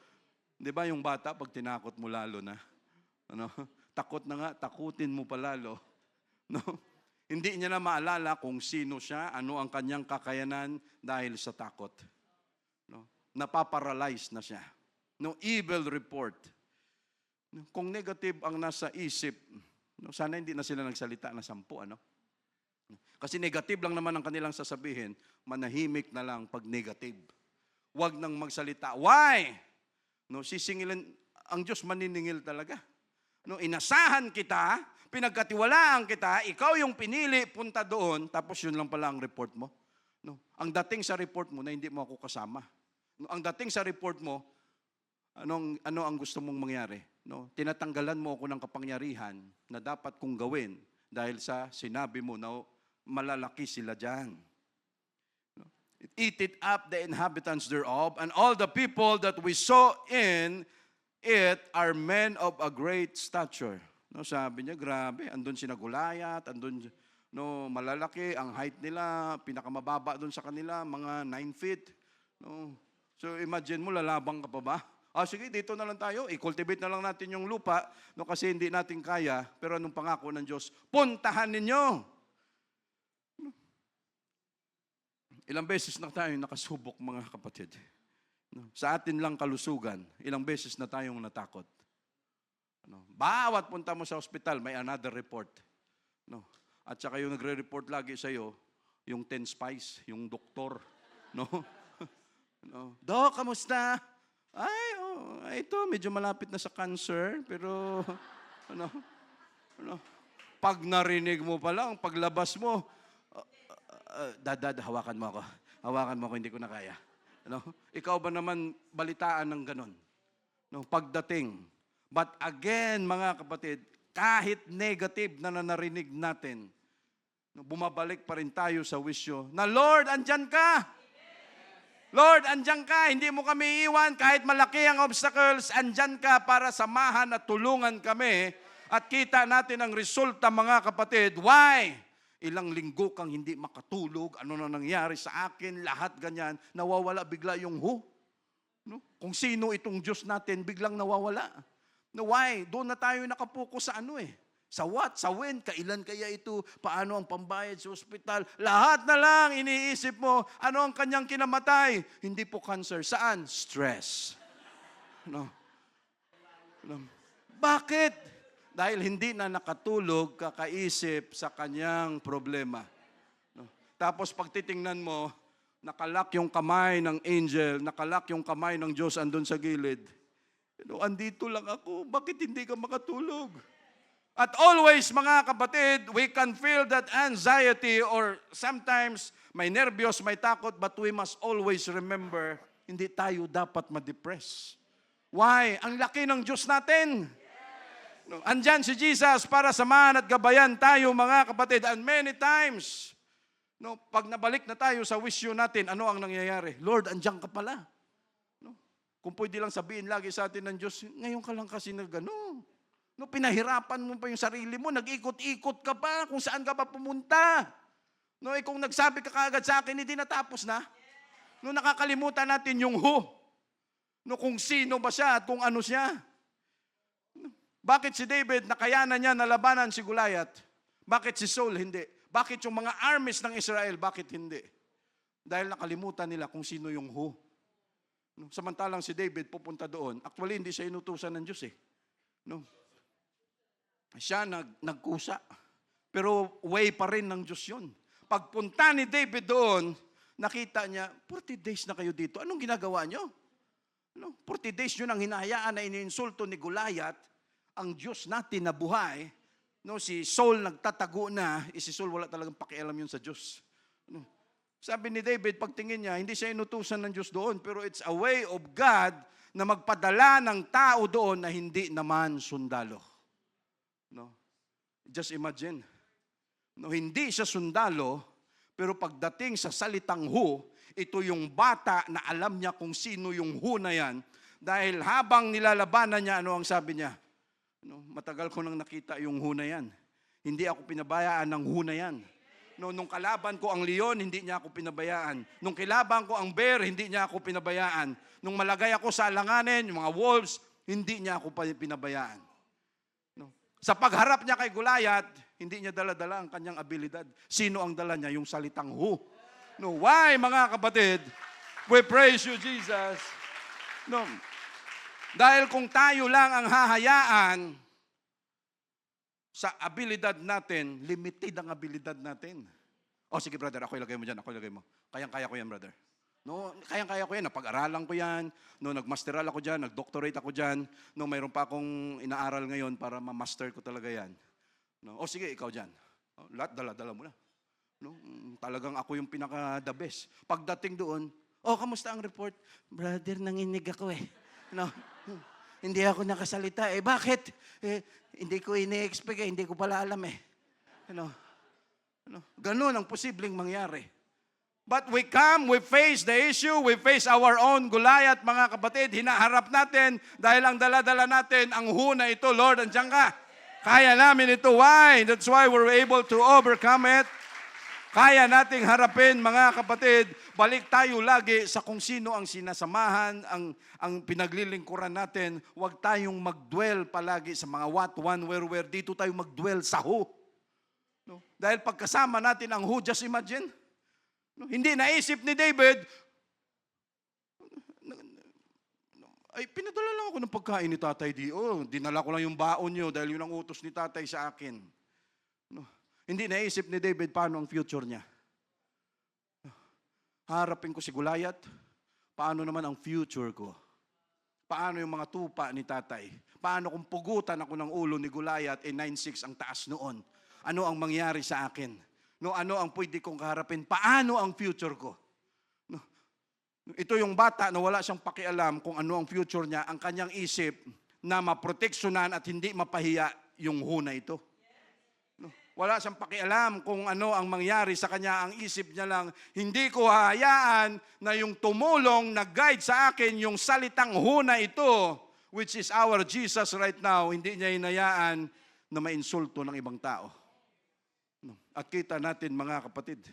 Di ba yung bata, pag tinakot mo lalo na? Takot na nga, takutin mo pa lalo. No? Hindi niya na maalala kung sino siya, ano ang kanyang kakayanan dahil sa takot. No? Napaparalyze na siya. No, evil report. Kung negative ang nasa isip, sana hindi na sila nagsalita na 10, ano? Kasi negative lang naman ang kanilang sasabihin, manahimik na lang pag negative. Huwag nang magsalita. Why? Sisingilin, ang Diyos maniningil talaga. Inasahan kita, pinagkatiwalaan kita, ikaw yung pinili, punta doon, tapos yun lang pala ang report mo. Ang dating sa report mo na hindi mo ako kasama. Ang dating sa report mo, ano ang gusto mong mangyari? Tinatanggalan mo ako ng kapangyarihan na dapat kong gawin dahil sa sinabi mo na malalaki sila dyan. It eateth up the inhabitants thereof, and all the people that we saw in it are men of a great stature. Sabi niya, grabe, andun sina Goliath, andun malalaki, ang height nila, pinakamababa doon sa kanila, mga 9 feet. So imagine mo, lalabang ka pa ba? Sige, dito na lang tayo, i-cultivate na lang natin yung lupa, kasi hindi natin kaya, pero anong pangako ng Diyos? Puntahan ninyo! Ilang beses na tayo nakasubok, mga kapatid. Sa atin lang kalusugan, ilang beses na tayong natakot. Bawat punta mo sa ospital, may another report. At saka yung nagre-report lagi sa'yo, yung 10 spies, yung doktor. Dok, kamusta? Ito, medyo malapit na sa cancer, pero, pag narinig mo pa lang, paglabas mo, hawakan mo ako. Hawakan mo ako, hindi ko na kaya. Ikaw ba naman balitaan ng ganon? Pagdating. But again, mga kapatid, kahit negative na narinig natin, bumabalik pa rin tayo sa wisyo na, Lord, andyan ka! Lord, andyan ka, hindi mo kami iwan, kahit malaki ang obstacles, andyan ka para samahan at tulungan kami at kita natin ang resulta, mga kapatid. Why? Ilang linggo kang hindi makatulog, ano na nangyari sa akin, lahat ganyan, nawawala bigla yung kung sino itong Diyos natin, biglang nawawala. Why? Doon na tayo nakapokus sa sa what? Sa when? Kailan kaya ito? Paano ang pambayad sa ospital? Lahat na lang iniisip mo. Ano ang kanyang kinamatay? Hindi po cancer. Saan? Stress. Bakit? Dahil hindi na nakatulog, kakaisip sa kanyang problema. Tapos pag titingnan mo, nakalak yung kamay ng angel, nakalak yung kamay ng Diyos andun sa gilid. Andito lang ako, bakit hindi ka makatulog? At always, mga kapatid, we can feel that anxiety or sometimes may nervyos, may takot, but we must always remember, hindi tayo dapat ma-depress. Why? Ang laki ng Diyos natin. Andyan si Jesus para samahan at gabayan tayo, mga kapatid. And many times, No, pag nabalik na tayo sa wisyo natin, ano ang nangyayari? Lord, andiyan ka pala. No? Kung pwede lang sabihin lagi sa atin ng Diyos, ngayon ka lang kasi nagano. No, pinahirapan mo pa yung sarili mo, nag-ikot-ikot ka pa, kung saan ka pa pumunta. No, kung nagsabi ka kaagad sa akin, hindi natapos na. No, nakakalimutan natin yung who. No, kung sino ba siya at kung ano siya. Bakit si David, nakayanan niya na labanan si Goliath? Bakit si Saul hindi? Bakit yung mga armies ng Israel, bakit hindi? Dahil nakalimutan nila kung sino yung who. No? Samantalang si David pupunta doon, actually hindi siya inutusan ng Diyos eh. No? Siya nagkusa. Pero way pa rin ng Diyos yun. Pagpunta ni David doon, nakita niya, 40 days na kayo dito. Anong ginagawa niyo? No? 40 days yun ang hinahayaan na iniinsulto ni Goliath, ang Diyos natin na buhay. No, si Saul nagtatago na, si Saul wala talagang pakialam yun sa Diyos. No. Sabi ni David, pagtingin niya, hindi siya inutusan ng Diyos doon, pero it's a way of God na magpadala ng tao doon na hindi naman sundalo. No. Just imagine. No, hindi siya sundalo, pero pagdating sa salitang who, ito yung bata na alam niya kung sino yung who na yan, dahil habang nilalabanan niya, ano ang sabi niya? No, matagal ko nang nakita yung huna yan. Hindi ako pinabayaan ng huna yan. No, nung kalaban ko ang leon, hindi niya ako pinabayaan. Nung kilaban ko ang bear, hindi niya ako pinabayaan. Nung malagay ako sa alanganin, yung mga wolves, hindi niya ako pinabayaan. No. Sa pagharap niya kay Goliath, hindi niya dala-dala ang kanyang abilidad. Sino ang dala niya? Yung salitang who. No, why, mga kapatid? We praise you, Jesus. No. Dahil kung tayo lang ang hahayaan sa abilidad natin, limited ang abilidad natin. Oh, sige brother, ako ilagay mo dyan, ako ilagay mo. Kayang-kaya ko yan, brother. No, kayang-kaya ko yan, napag-aralan ko yan, no, nag-masteral ako dyan, nag-doctorate ako dyan, no, mayroon pa akong inaaral ngayon para ma-master ko talaga yan. No, oh, sige, ikaw dyan. Oh, lahat, dala-dala mo na. No, talagang ako yung pinaka-the best. Pagdating doon, oh, kamusta ang report? Brother, nanginig ako eh. No, hindi ako nakasalita. Bakit? Hindi ko ini-expect hindi ko pala alam eh. Ganun ang posibleng mangyari. But we come, we face the issue, we face our own Goliath, mga kapatid, hinaharap natin dahil ang dala-dala natin, ang huna ito, Lord, andiyan ka. Kaya namin ito. Why? That's why we're able to overcome it. Kaya nating harapin, mga kapatid, balik tayo lagi sa kung sino ang sinasamahan, ang pinaglilingkuran natin. Huwag tayong mag-dwell palagi sa mga what, when, where. Dito tayo mag-dwell sa who. No? Dahil pagkasama natin ang who, just imagine. No? Hindi naisip ni David, ay, pinadala lang ako ng pagkain ni tatay di. Oh, dinala ko lang yung baon niyo dahil yun ang utos ni tatay sa akin. No? Hindi naisip ni David paano ang future niya. Harapin ko si Goliath, paano naman ang future ko? Paano yung mga tupa ni tatay? Paano kung pugutan ako ng ulo ni Goliath, 9'6" ang taas noon? Ano ang mangyari sa akin? No, ano ang pwede kong kaharapin? Paano ang future ko? No, ito yung bata na wala siyang pakialam kung ano ang future niya, ang kanyang isip na maproteksyonan at hindi mapahiya yung huna ito. Wala siyang pakialam kung ano ang mangyari sa kanya. Ang isip niya lang, hindi ko hahayaan na yung tumulong, nag-guide sa akin yung salitang huna ito, which is our Jesus right now, hindi niya hinayaan na mainsulto ng ibang tao. At kita natin, mga kapatid,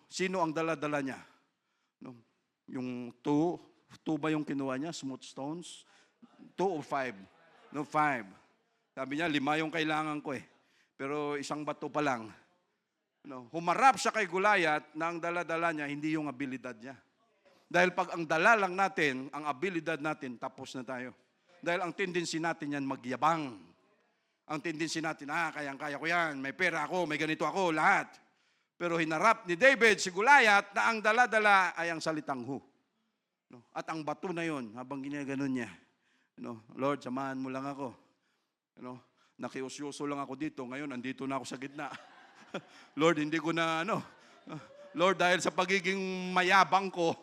sino ang dala-dala niya? Yung two ba yung kinuha niya? Smooth stones? 2 or 5? No, 5. Sabi niya, 5 yung kailangan ko eh. Pero isang bato pa lang. Humarap siya kay Goliath na ang dala-dala niya, hindi yung abilidad niya. Dahil pag ang dala lang natin, ang abilidad natin, tapos na tayo. Dahil ang tendency natin yan, magyabang. Ang tendency natin, kayang-kaya ko yan, may pera ako, may ganito ako, lahat. Pero hinarap ni David si Goliath na ang dala-dala ay ang salitang who. At ang bato na yon, habang ginaganon niya, Lord, samahan mo lang ako. Nakiusyoso lang ako dito. Ngayon, andito na ako sa gitna. Lord, hindi ko na, Lord, dahil sa pagiging mayabang ko,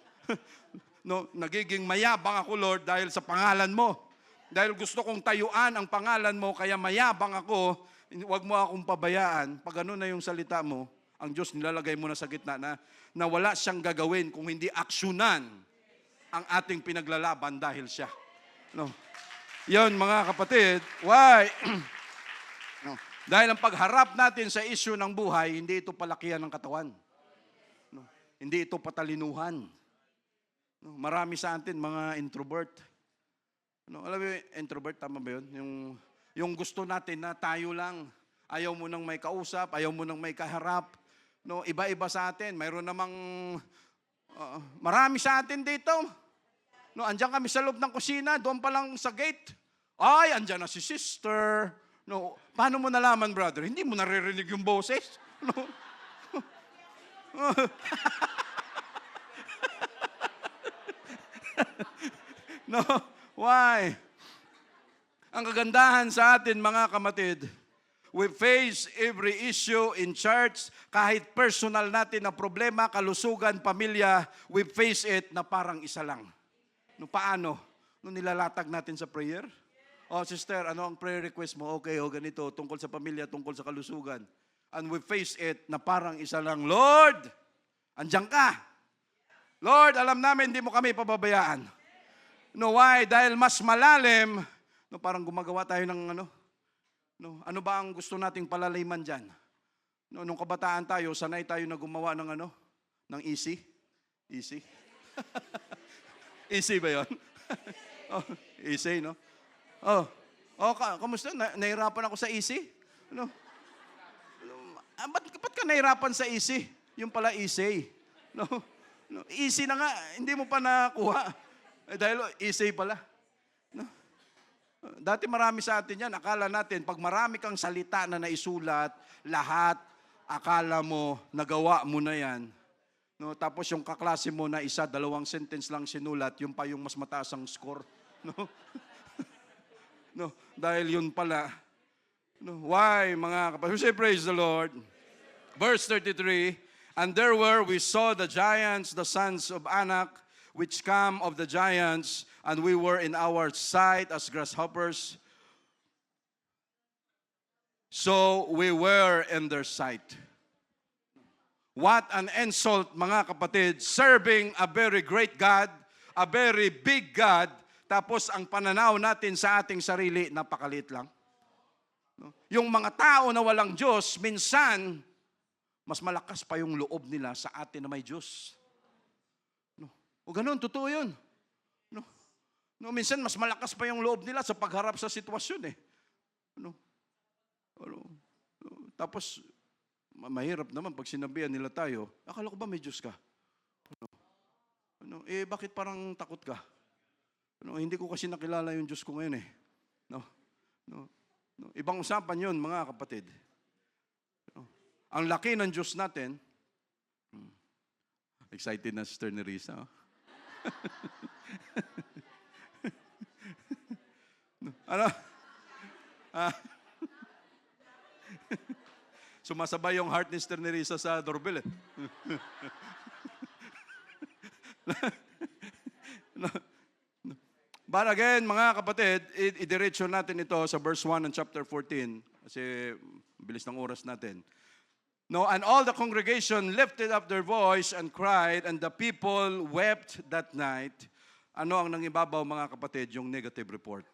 nagiging mayabang ako, Lord, dahil sa pangalan mo. Dahil gusto kong tayuan ang pangalan mo, kaya mayabang ako, huwag mo akong pabayaan. Pag ano na yung salita mo, Ang Diyos nilalagay mo na sa gitna na wala siyang gagawin kung hindi aksyonan ang ating pinaglalaban dahil siya. No. Yon mga kapatid, why? No. Dahil ang pagharap natin sa issue ng buhay, hindi ito palakihan ng katawan. No. Hindi ito patalinuhan. No. Marami sa atin mga introvert. No. Alam mo, introvert, tama ba yun? Yung gusto natin na tayo lang. Ayaw mo nang may kausap, ayaw mo nang may kaharap. No, iba-iba sa atin. Mayroon namang marami sa atin dito. No, andiyan kami sa loob ng kusina, doon pa lang sa gate. Ay, andiyan na si sister. No, paano mo nalaman, brother? Hindi mo naririnig yung boses. No. No, why? Ang kagandahan sa atin, mga kapatid, we face every issue in church, kahit personal natin na problema, kalusugan, pamilya, we face it na parang isa lang. No, paano? No, nilalatag natin sa prayer? Oh, sister, ano ang prayer request mo? Okay, ganito, tungkol sa pamilya, tungkol sa kalusugan. And we face it na parang isa lang. Lord, andiyan ka. Lord, alam namin, hindi mo kami pababayaan. No, why? Dahil mas malalim, no, parang gumagawa tayo ng No, ano ba ang gusto nating palaliman diyan? No, nung kabataan tayo, sanay tayo na gumawa ng ng easy. Easy. Easy ba 'yon? Oh, easy, no? Kamusta? Nahirapan ako sa easy? Ano? Ba't ka nahirapan sa easy? Yung pala easy. No? Easy na nga, hindi mo pa nakuha. Dahil easy pala. No? Dati marami sa atin yan. Akala natin, pag marami kang salita na naisulat, lahat, akala mo, nagawa mo na yan. No, tapos yung kaklase mo na isa, 2 sentence lang sinulat, yung pa yung mas mataas ang score. No? No, dahil yun pala. No, why, mga kapatid? We say, praise the Lord. Verse 33, and there were, we saw the giants, the sons of Anak, which come of the giants, and we were in our sight as grasshoppers. So we were in their sight. What an insult, mga kapatid, serving a very great God, a very big God, tapos ang pananaw natin sa ating sarili, napakaliit lang. Yung mga tao na walang Diyos, minsan, mas malakas pa yung loob nila sa atin na may Diyos. O ganun, totoo yun. No, minsan, mas malakas pa yung loob nila sa pagharap sa sitwasyon eh. Tapos, mahirap naman pag sinabihan nila tayo, akala ko ba may Diyos ka? Bakit parang takot ka? Hindi ko kasi nakilala yung Diyos ko ngayon eh. Ibang usapan yun, mga kapatid. Ang laki ng Diyos natin, excited na Sister Nerissa. Sumasabay yung heart ni Sister Nerissa sa doorbell eh. But again, mga kapatid, idiretso natin ito sa verse 1 ng chapter 14 kasi bilis ng oras natin. No, and all the congregation lifted up their voice and cried, and the people wept that night. Ano ang nangibabaw, mga kapatid? Yung negative report.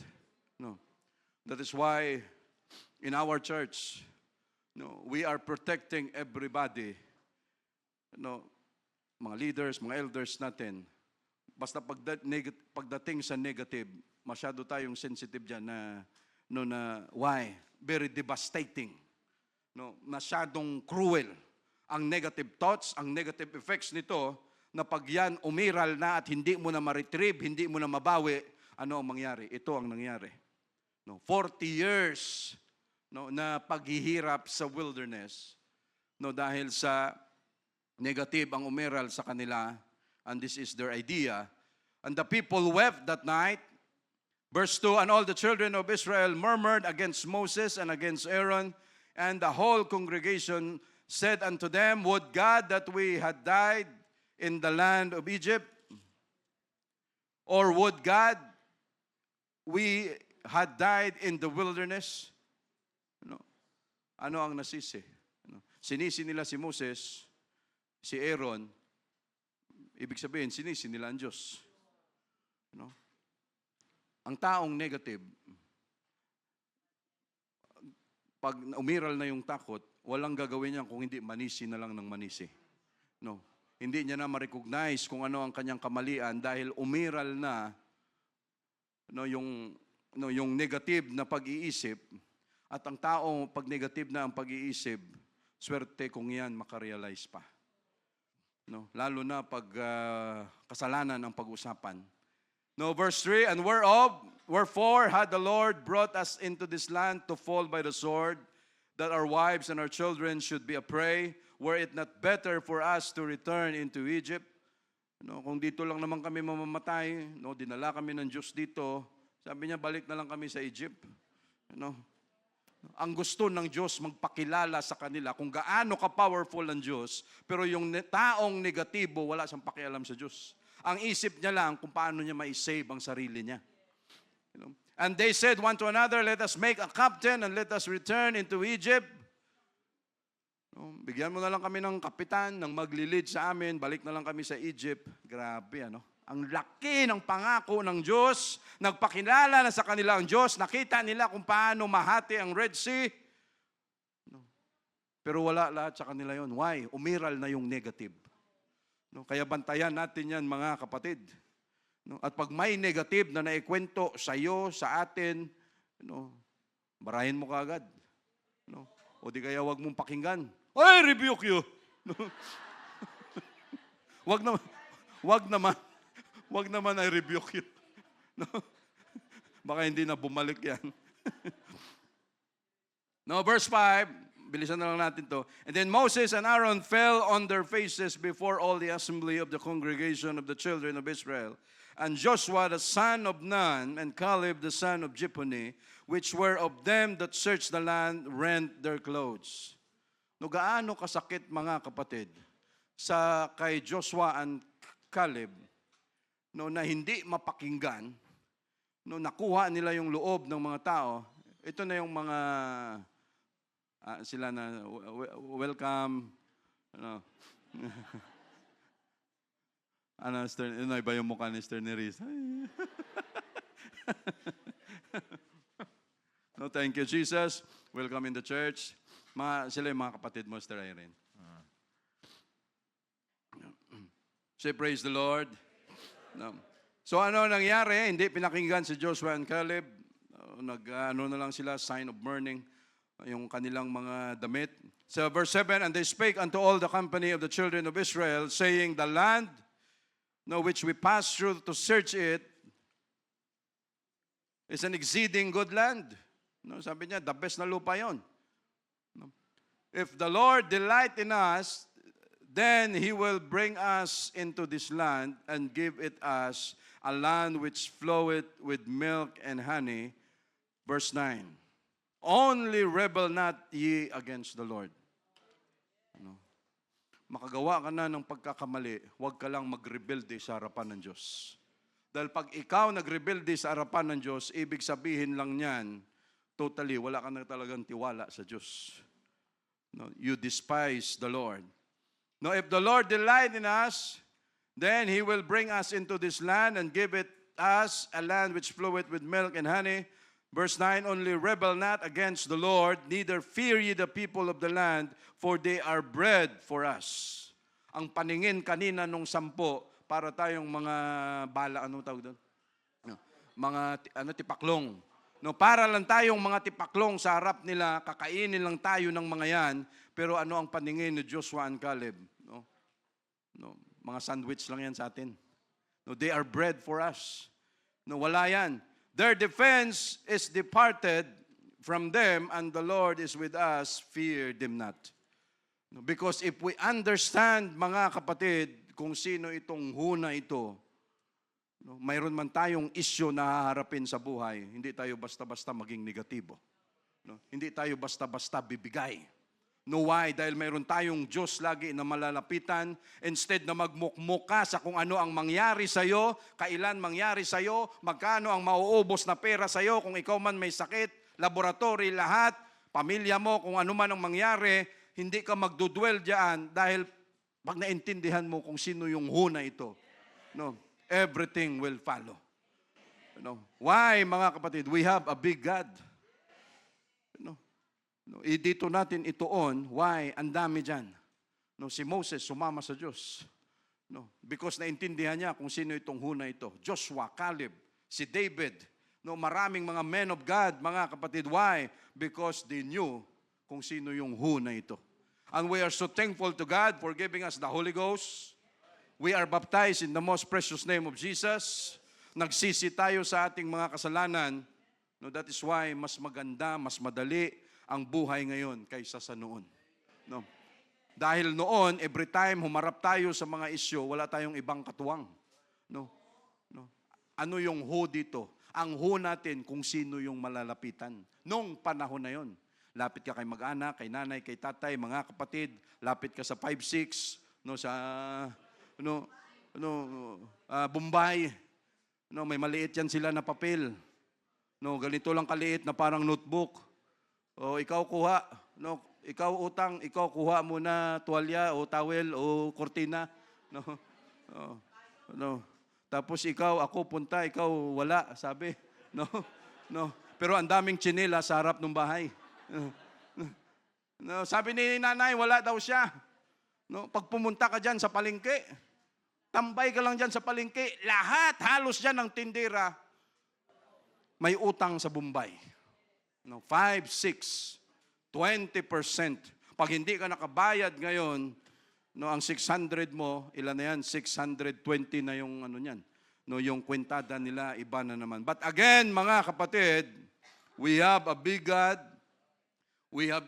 No. That is why in our church, no, we are protecting everybody. No, mga leaders, mga elders natin. Basta pagdating sa negative, masyado tayong sensitive dyan na why? Very devastating. No, masyadong cruel ang negative thoughts, ang negative effects nito, na pag yan umiral na at hindi mo na ma-retrieve, hindi mo na mabawi, ano ang mangyari? Ito ang nangyari. No, 40 years na paghihirap sa wilderness, dahil sa negative ang umiral sa kanila, and this is their idea. And the people wept that night. Verse 2, and all the children of Israel murmured against Moses and against Aaron, and the whole congregation said unto them, would God that we had died in the land of Egypt? Or would God we had died in the wilderness? Ano ang nasisi? sinisi nila si Moses, si Aaron, ibig sabihin, sinisi nila ang Diyos. No? Ang taong negative, pag umiral na yung takot, walang gagawin niya kung hindi manisi na lang ng manisi. No. Hindi niya na ma-recognize kung ano ang kanyang kamalian dahil umiral na yung negative na pag-iisip. At ang tao, pag negative na ang pag-iisip, swerte kung yan makarealize pa. No, lalo na pag kasalanan ang pag-usapan. No, verse 3, and wherefore had the Lord brought us into this land to fall by the sword, that our wives and our children should be a prey? Were it not better for us to return into Egypt? No, kung dito lang naman kami mamamatay, no, dinala kami ng Diyos dito, sabi niya, balik na lang kami sa Egypt. No? Ang gusto ng Diyos magpakilala sa kanila kung gaano ka-powerful ang Diyos, pero yung taong negatibo, wala siyang pakialam sa Diyos. Ang isip niya lang kung paano niya ma-save ang sarili niya. You know? And they said one to another, let us make a captain and let us return into Egypt. No? Bigyan mo na lang kami ng kapitan, ng maglilid sa amin, balik na lang kami sa Egypt. Grabe, ano? Ang laki ng pangako ng Diyos, nagpakilala na sa kanila ang Diyos, nakita nila kung paano mahati ang Red Sea. No. Pero wala lahat sa kanila yon. Why? Umiral na yung negative. No. Kaya bantayan natin yan mga kapatid. No. At pag may negative na naikwento sa iyo, sa atin, no, barahin mo kaagad. No. O di kaya wag mong pakinggan. Ay, rebuke you! No. Wag naman ay rebuke yun. No? Baka hindi na bumalik yan. No, verse 5, bilisan na lang natin to. And then Moses and Aaron fell on their faces before all the assembly of the congregation of the children of Israel. And Joshua the son of Nun and Caleb the son of Jephunneh, which were of them that searched the land, rent their clothes. No, gaano kasakit mga kapatid sa kay Joshua and Caleb, no, na hindi mapakinggan, no, nakuha nila yung loob ng mga tao. Ito na yung mga sila na welcome, ano, iba yung mukha ni Stern Neris. No, thank you, Jesus. Welcome in the church. Sila yung mga kapatid mo, Sister Irene. Say, praise the Lord. No. So ano nangyari? Hindi pinakinggan si Joshua and Caleb. Na lang sila, sign of mourning, yung kanilang mga damit. So verse 7, and they spake unto all the company of the children of Israel, saying, the land, no, which we passed through to search it, is an exceeding good land. No, sabi niya, the best na lupa yon. No. If the Lord delight in us, then He will bring us into this land and give it us a land which floweth with milk and honey. Verse 9. Only rebel not ye against the Lord. Ano? Makagawa ka na ng pagkakamali, huwag ka lang magrebelde sa harapan ng Diyos. Dahil pag ikaw nagrebelde sa harapan ng Diyos, ibig sabihin lang niyan, totally, wala ka na talagang tiwala sa Diyos. No, you despise the Lord. No, if the Lord delight in us, then He will bring us into this land and give it us a land which floweth with milk and honey. Verse 9, only rebel not against the Lord, neither fear ye the people of the land, for they are bread for us. Ang paningin kanina nung 10, para tayong mga bala, anong tawag doon? No, mga tipaklong. No, para lang tayong mga tipaklong sa harap nila, kakainin lang tayo ng mga yan, pero ano ang paningin ni Joshua and Caleb? No? No, mga sandwich lang yan sa atin. No, they are bread for us. No, wala yan. Their defense is departed from them, and the Lord is with us, fear them not. No, because if we understand, mga kapatid, kung sino itong huna ito, no, mayroon man tayong issue na haharapin sa buhay, hindi tayo basta-basta maging negatibo. No, hindi tayo basta-basta bibigay. No, why? Dahil mayroon tayong Diyos lagi na malalapitan. Instead na magmukmuk ka sa kung ano ang mangyari sa'yo, kailan mangyari sa'yo, magkano ang mauubos na pera sa'yo, kung ikaw man may sakit, laboratory, lahat, pamilya mo, kung ano man ang mangyari, hindi ka magdudwell diyan dahil pag naintindihan mo kung sino yung who na ito, no, everything will follow. No. Why, mga kapatid? We have a big God. No. No, dito natin ituon, why? Ang dami dyan. No, si Moses sumama sa Diyos. No, because naintindihan niya kung sino itong who na ito. Joshua, Caleb, si David, no, maraming mga men of God, mga kapatid. Why? Because they knew kung sino yung who na ito. And we are so thankful to God for giving us the Holy Ghost. We are baptized in the most precious name of Jesus. Nagsisi tayo sa ating mga kasalanan. No, that is why mas maganda, mas madali ang buhay ngayon kaysa sa noon. No. Dahil noon, every time humarap tayo sa mga isyu, wala tayong ibang katuwang. No. No. Ano yung who dito? Ang who natin kung sino yung malalapitan. Nung panahon na yon. Lapit ka kay mag-anak, kay nanay, kay tatay, mga kapatid. Lapit ka sa 5-6, no, sa Bombay. No, may maliit yan sila na papel. No, ganito lang kaliit na parang notebook. O ikaw kuha, no, ikaw utang, ikaw kuha muna tuwalya o towel o kortina. No. No. Tapos ikaw, ako punta, ikaw wala, sabi. No. No. Pero ang daming tsinela sa harap ng bahay. No, sabi ni nanay, wala daw siya. No, pag pumunta ka diyan sa palengke, tambay ka lang diyan sa palengke, lahat halos diyan ng tindera may utang sa Bombay. No, 5, 6, 20%. Pag hindi ka nakabayad ngayon, no, ang 600 mo, ilan na yan? 620 na yung ano niyan. No, yung kwentada nila iba na naman. But again, mga kapatid, we have a big God. We have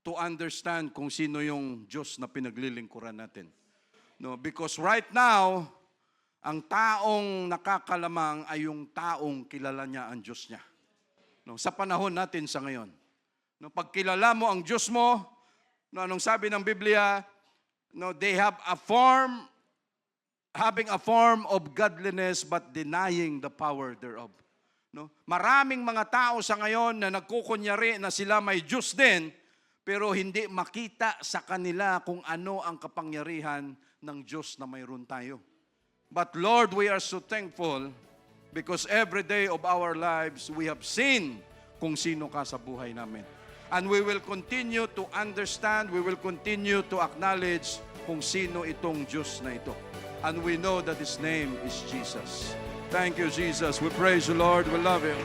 to understand kung sino yung Diyos na pinaglilingkuran natin. No, because right now, ang taong nakakalamang ay yung taong kilala niya ang Diyos niya. No, sa panahon natin sa ngayon. No, pag kilala mo ang Diyos mo, no, anong sabi ng Biblia? No, they have having a form of godliness but denying the power thereof. No? Maraming mga tao sa ngayon na nagkukunyari na sila may Diyos din, pero hindi makita sa kanila kung ano ang kapangyarihan ng Diyos na mayroon tayo. But Lord, we are so thankful because every day of our lives, we have seen kung sino ka sa buhay namin. And we will continue to understand, we will continue to acknowledge kung sino itong Diyos na ito. And we know that His name is Jesus. Thank you, Jesus. We praise you, Lord. We love you.